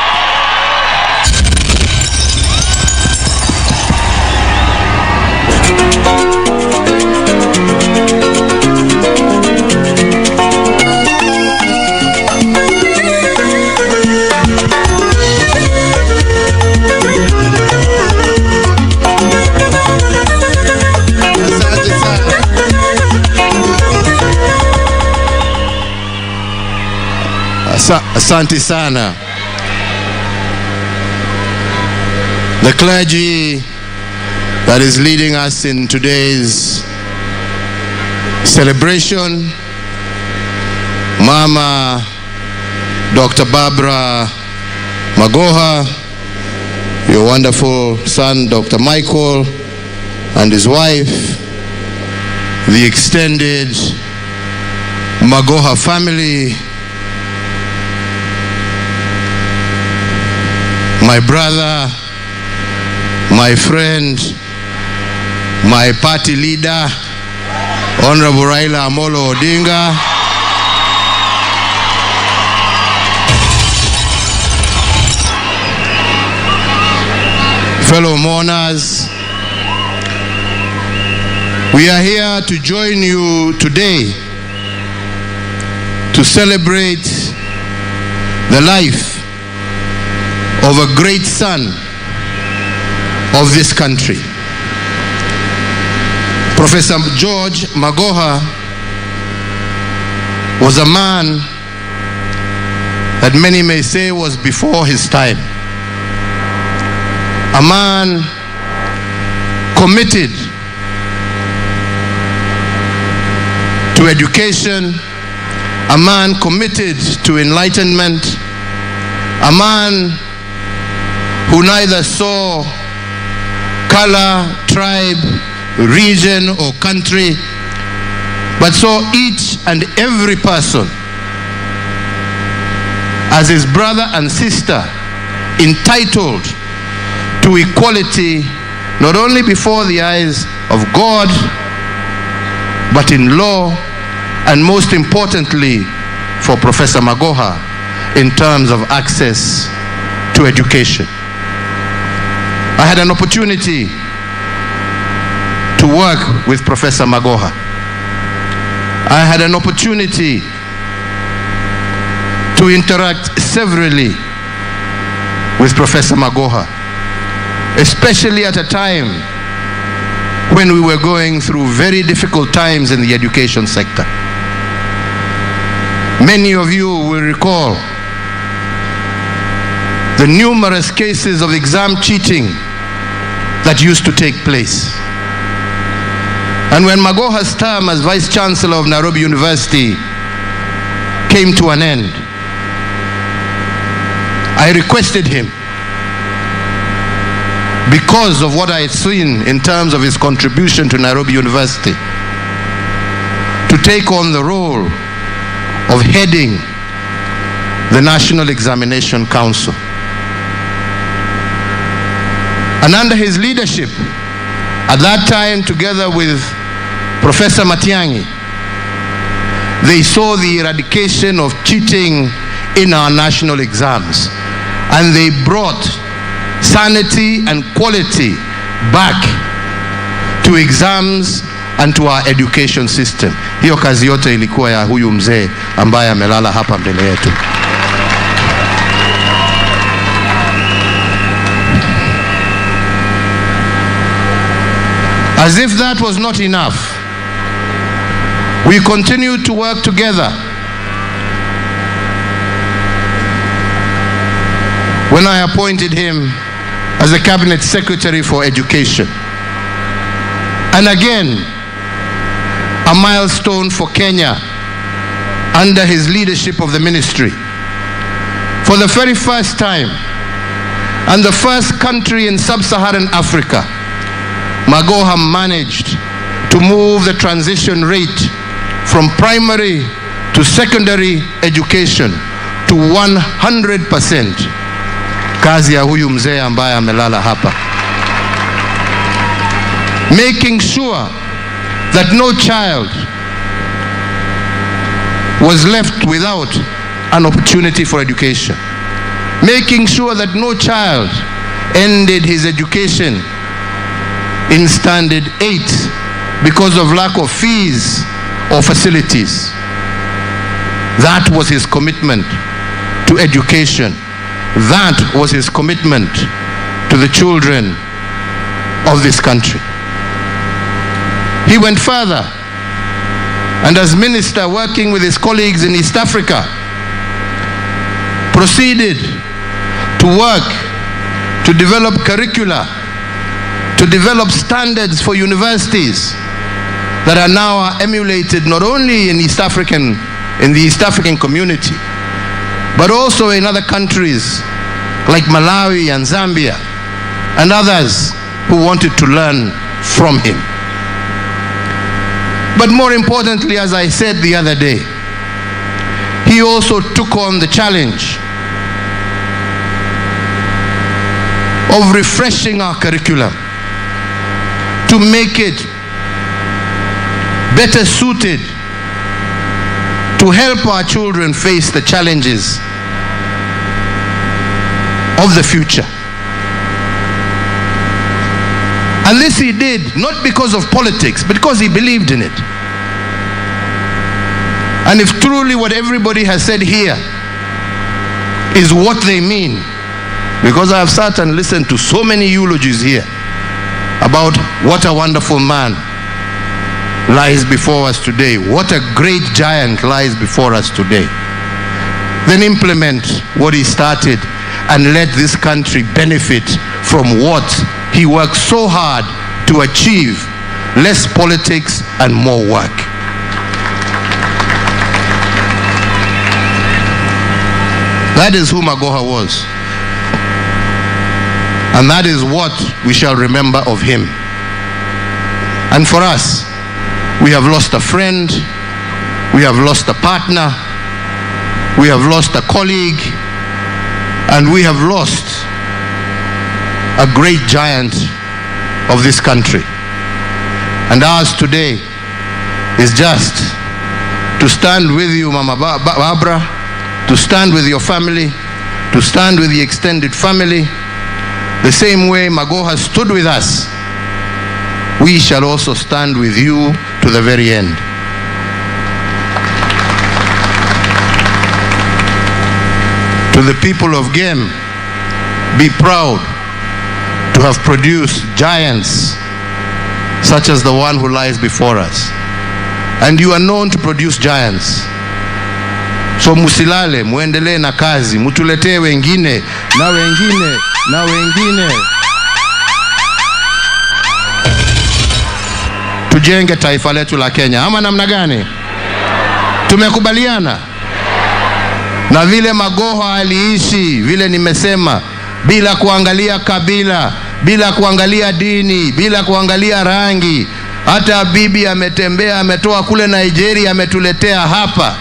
Asante sana. The clergy that is leading us in today's celebration, Mama Dr. Barbara Magoha, your wonderful son Dr. Michael and his wife, the extended Magoha family, my brother, my friend, my party leader, Honorable Raila Odinga, fellow mourners, we are here to join you today to celebrate the life of a great son of this country. Professor George Magoha was a man that many may say was before his time. A man committed to education, a man committed to enlightenment, a man who neither saw color, tribe, region, or country, but saw each and every person as his brother and sister, entitled to equality, not only before the eyes of God, but in law, and most importantly, for Professor Magoha, in terms of access to education. I had an opportunity to work with Professor Magoha. I had an opportunity to interact severally with Professor Magoha, especially at a time when we were going through very difficult times in the education sector. Many of you will recall the numerous cases of exam cheating that used to take place. And when Magoha's term as Vice Chancellor of Nairobi University came to an end, I requested him, because of what I had seen in terms of his contribution to Nairobi University, to take on the role of heading the National Examination Council. And under his leadership, at that time, together with Professor Matiang'i, they saw the eradication of cheating in our national exams. And they brought sanity and quality back to exams and to our education system. Hiyo kazi yote ilikuwa ya huyu mzee ambaye amelala hapa mbele yetu. As if that was not enough, we continued to work together. When I appointed him as the Cabinet Secretary for Education. And again, a milestone for Kenya under his leadership of the ministry. For the very first time, and the first country in sub-Saharan Africa, Magoha managed to move the transition rate from primary to secondary education to 100%. Kazi ya huyu mzee ambaye amelala hapa. Making sure that no child was left without an opportunity for education. Making sure that no child ended his education in standard 8 because of lack of fees or facilities. That was his commitment to education. That was his commitment to the children of this country. He went further, and as minister, working with his colleagues in East Africa, proceeded to work to develop curricula, to develop standards for universities that are now emulated not only in the East African community, but also in other countries like Malawi and Zambia and others who wanted to learn from him. But more importantly, as I said the other day, he also took on the challenge of refreshing our curriculum to make it better suited to help our children face the challenges of the future. And this he did not because of politics, but because he believed in it. And if truly what everybody has said here is what they mean, because I have sat and listened to so many eulogies here about what a wonderful man lies before us today, what a great giant lies before us today, then implement what he started and let this country benefit from what he worked so hard to achieve: less politics and more work. That is who Magoha was. And that is what we shall remember of him. And for us, we have lost a friend, we have lost a partner, we have lost a colleague, and we have lost a great giant of this country. And ours today is just to stand with you, Mama Barbara, to stand with your family, to stand with the extended family. The same way Magoha stood with us, we shall also stand with you to the very end. the people of Game, be proud to have produced giants such as the one who lies before us. And you are known to produce giants. So musilale, muendelee na kazi, mutuletee wengine na wengine na wengine. Tujenge taifa letu la Kenya. Ama namna gani? Tumekubaliana? Na vile Magoha aliishi, vile nimesema, bila kuangalia kabila, bila kuangalia dini, bila kuangalia rangi. Hata bibi ametembea, ametoa kule Nigeria, ametuletea hapa.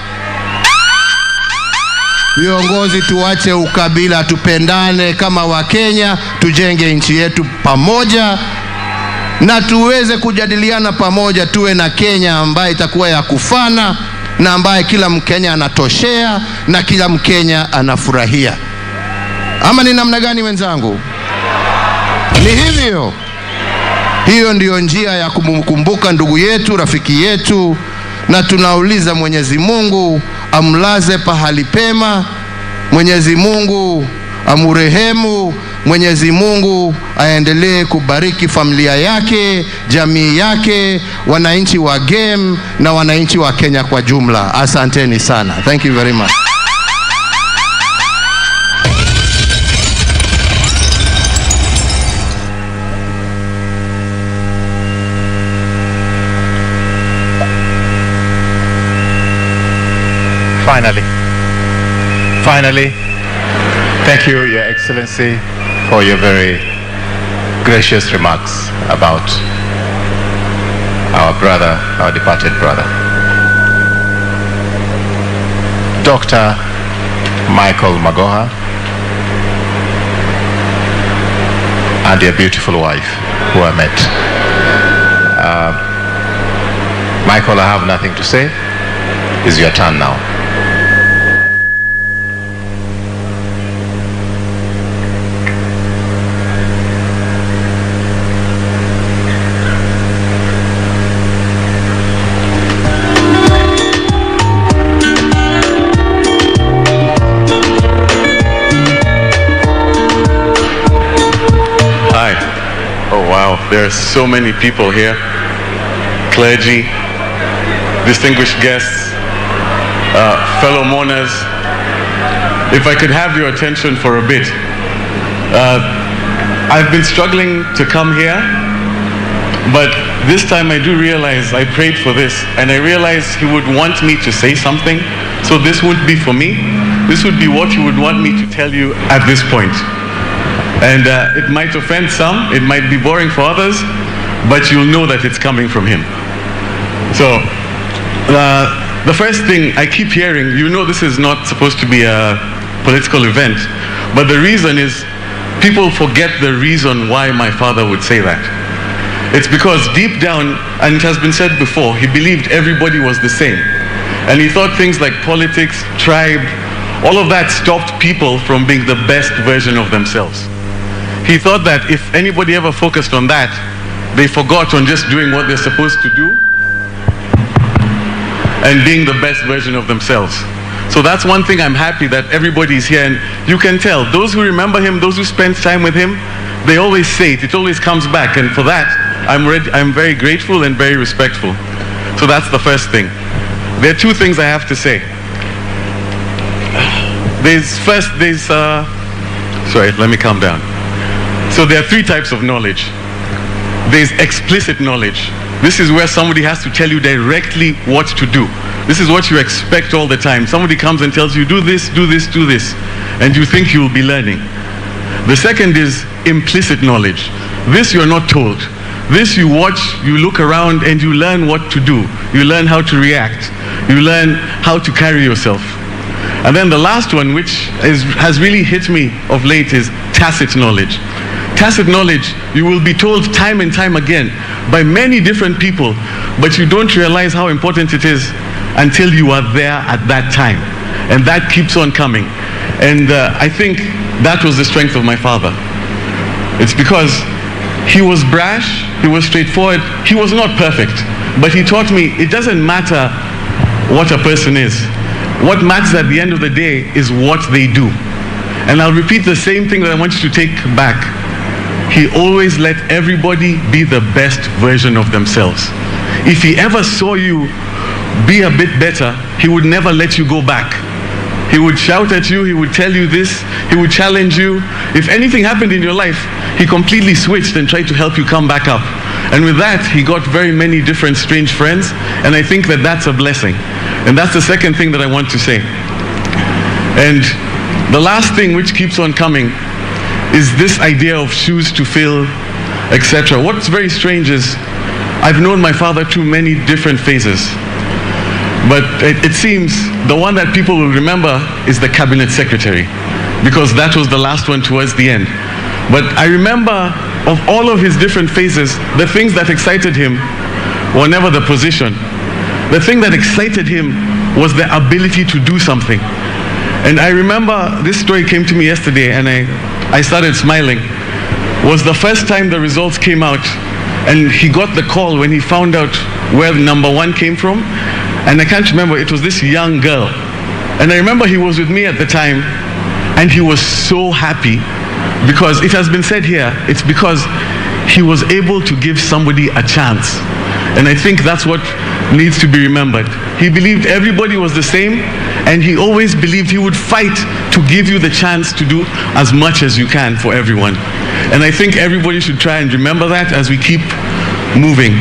Viongozi tuache ukabila, tupendane kama Wakenya, tujenge nchi yetu pamoja na tuweze kujadiliana pamoja, tuwe na Kenya ambayo itakuwa ya kufana na ambaye kila Mkenya anatoshea na kila Mkenya anafurahia. Ama ni namna gani wenzangu? Ni hivyo. Hiyo ndiyo njia ya kumkumbuka ndugu yetu, rafiki yetu, na tunauliza Mwenyezi Mungu amlaze pahali pema, Mwenyezi Mungu amurehemu, Mwenyezi Mungu aendelee kubariki familia yake, jamii yake, wananchi wa Game na wananchi wa Kenya kwa jumla. Asanteni sana. Thank you very much. Finally, thank you, Your Excellency, for your very gracious remarks about our brother, our departed brother. Dr. Michael Magoha and your beautiful wife, who I met. Michael, I have nothing to say. It's your turn now. There are so many people here, clergy, distinguished guests, fellow mourners. If I could have your attention for a bit. I've been struggling to come here, but this time I do realize I prayed for this, and I realized he would want me to say something, so this wouldn't be for me. This would be what he would want me to tell you at this point. And it might offend some, it might be boring for others, but you'll know that it's coming from him. So, the first thing I keep hearing, you know this is not supposed to be a political event, but the reason is people forget the reason why my father would say that. It's because deep down, and it has been said before, he believed everybody was the same. And he thought things like politics, tribe, all of that stopped people from being the best version of themselves. He thought that if anybody ever focused on that, they forgot on just doing what they're supposed to do and being the best version of themselves. So that's one thing I'm happy that everybody's here, and you can tell, those who remember him, those who spend time with him, they always say it always comes back, and for that, I'm very grateful and very respectful. So that's the first thing. There are two things I have to say. Sorry, let me calm down. So there are three types of knowledge. There's explicit knowledge. This is where somebody has to tell you directly what to do. This is what you expect all the time. Somebody comes and tells you, do this, do this, do this, and you think you'll be learning. The second is implicit knowledge. This you're not told. This you watch, you look around, and you learn what to do. You learn how to react. You learn how to carry yourself. And then the last one, which has really hit me of late, is tacit knowledge. Tacit knowledge, you will be told time and time again by many different people, but you don't realize how important it is until you are there at that time. And that keeps on coming. And I think that was the strength of my father. It's because he was brash, he was straightforward, he was not perfect, but he taught me it doesn't matter what a person is. What matters at the end of the day is what they do. And I'll repeat the same thing that I want you to take back. He always let everybody be the best version of themselves. If he ever saw you be a bit better, he would never let you go back. He would shout at you, he would tell you this, he would challenge you. If anything happened in your life, he completely switched and tried to help you come back up. And with that, he got very many different strange friends, and I think that that's a blessing. And that's the second thing that I want to say. And the last thing which keeps on coming is this idea of shoes to fill, etc. What's very strange is I've known my father through many different phases. But it seems the one that people will remember is the cabinet secretary, because that was the last one towards the end. But I remember of all of his different phases, the things that excited him were never the position. The thing that excited him was the ability to do something. And I remember this story came to me yesterday, and I started smiling. Was the first time the results came out, and he got the call when he found out where number one came from. And I can't remember, it was this young girl. And I remember he was with me at the time, and he was so happy, because it has been said here, it's because he was able to give somebody a chance. And I think that's what needs to be remembered. He believed everybody was the same, and he always believed he would fight to give you the chance to do as much as you can for everyone. And I think everybody should try and remember that as we keep moving.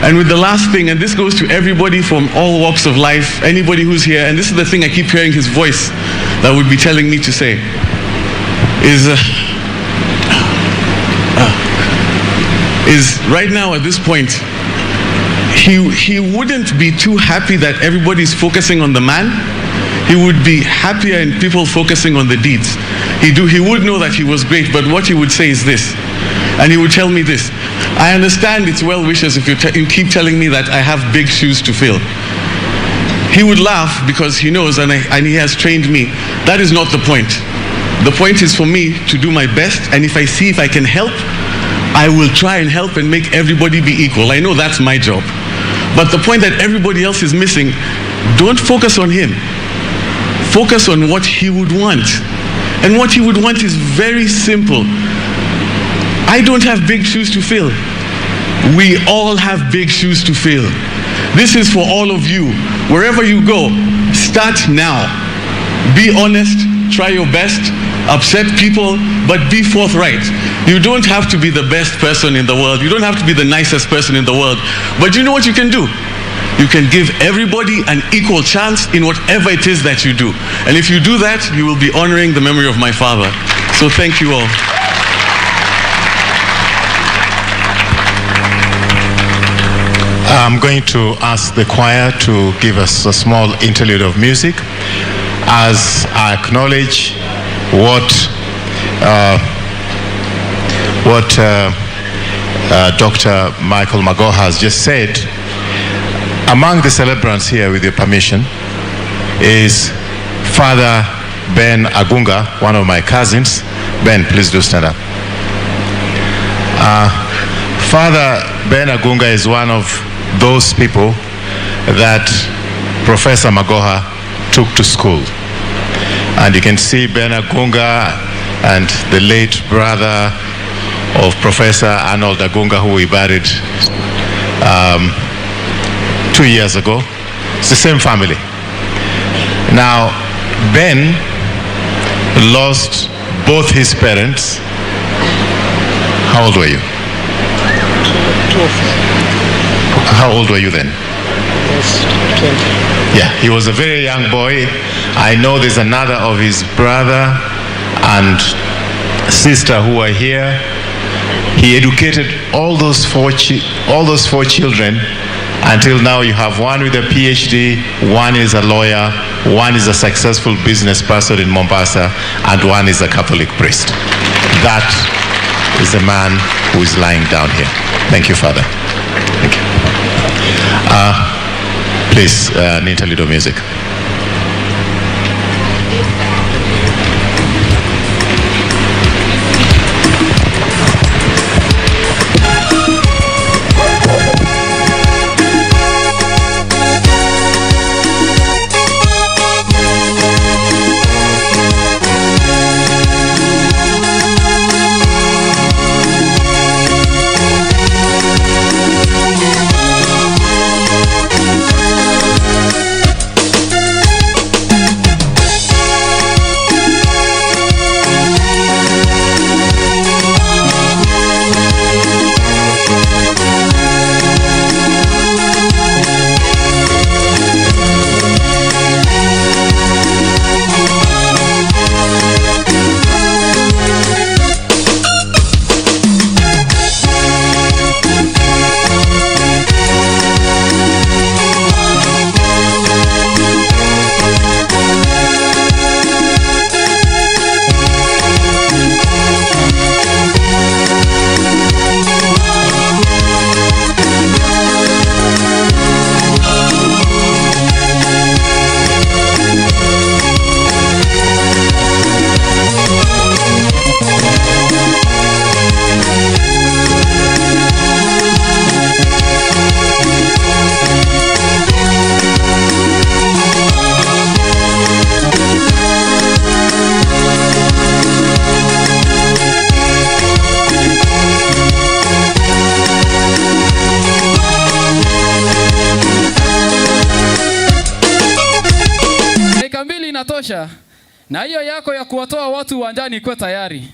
And with the last thing, and this goes to everybody from all walks of life, anybody who's here, and this is the thing I keep hearing his voice that would be telling me to say, is right now at this point, he wouldn't be too happy that everybody's focusing on the man. He would be happier in people focusing on the deeds. He would know that he was great, but what he would say is this, and he would tell me this: I understand it's well wishes if you keep telling me that I have big shoes to fill. He would laugh because he knows, and he has trained me. That is not the point. The point is for me to do my best, and if I see if I can help, I will try and help and make everybody be equal. I know that's my job. But the point that everybody else is missing, don't focus on him. Focus on what he would want. And what he would want is very simple. I don't have big shoes to fill. We all have big shoes to fill. This is for all of you. Wherever you go, start now. Be honest, try your best, upset people, but be forthright. You don't have to be the best person in the world. You don't have to be the nicest person in the world. But you know what you can do? You can give everybody an equal chance in whatever it is that you do. And if you do that, you will be honoring the memory of my father. So thank you all. I'm going to ask the choir to give us a small interlude of music as I acknowledge what Dr. Michael Magoha has just said. Among the celebrants here, with your permission, is Father Ben Agunga, one of my cousins. Ben, please do stand up. Father Ben Agunga is one of those people that Professor Magoha took to school. And you can see Ben Agunga and the late brother of Professor Arnold Agunga, who we buried 2 years ago. It's the same family. Now, Ben lost both his parents. How old were you? 12. How old were you then? 20. Yeah, he was a very young boy. I know there's another of his brother and sister who are here. He educated all those four children until now. You have one with a PhD, one is a lawyer, one is a successful business person in Mombasa, and one is a Catholic priest. That is the man who is lying down here. Thank you, Father. Thank you. Please, an interlude of music. inatosha, na hiyo yako ya kuwatoa watu uwanjani ikuwe tayari.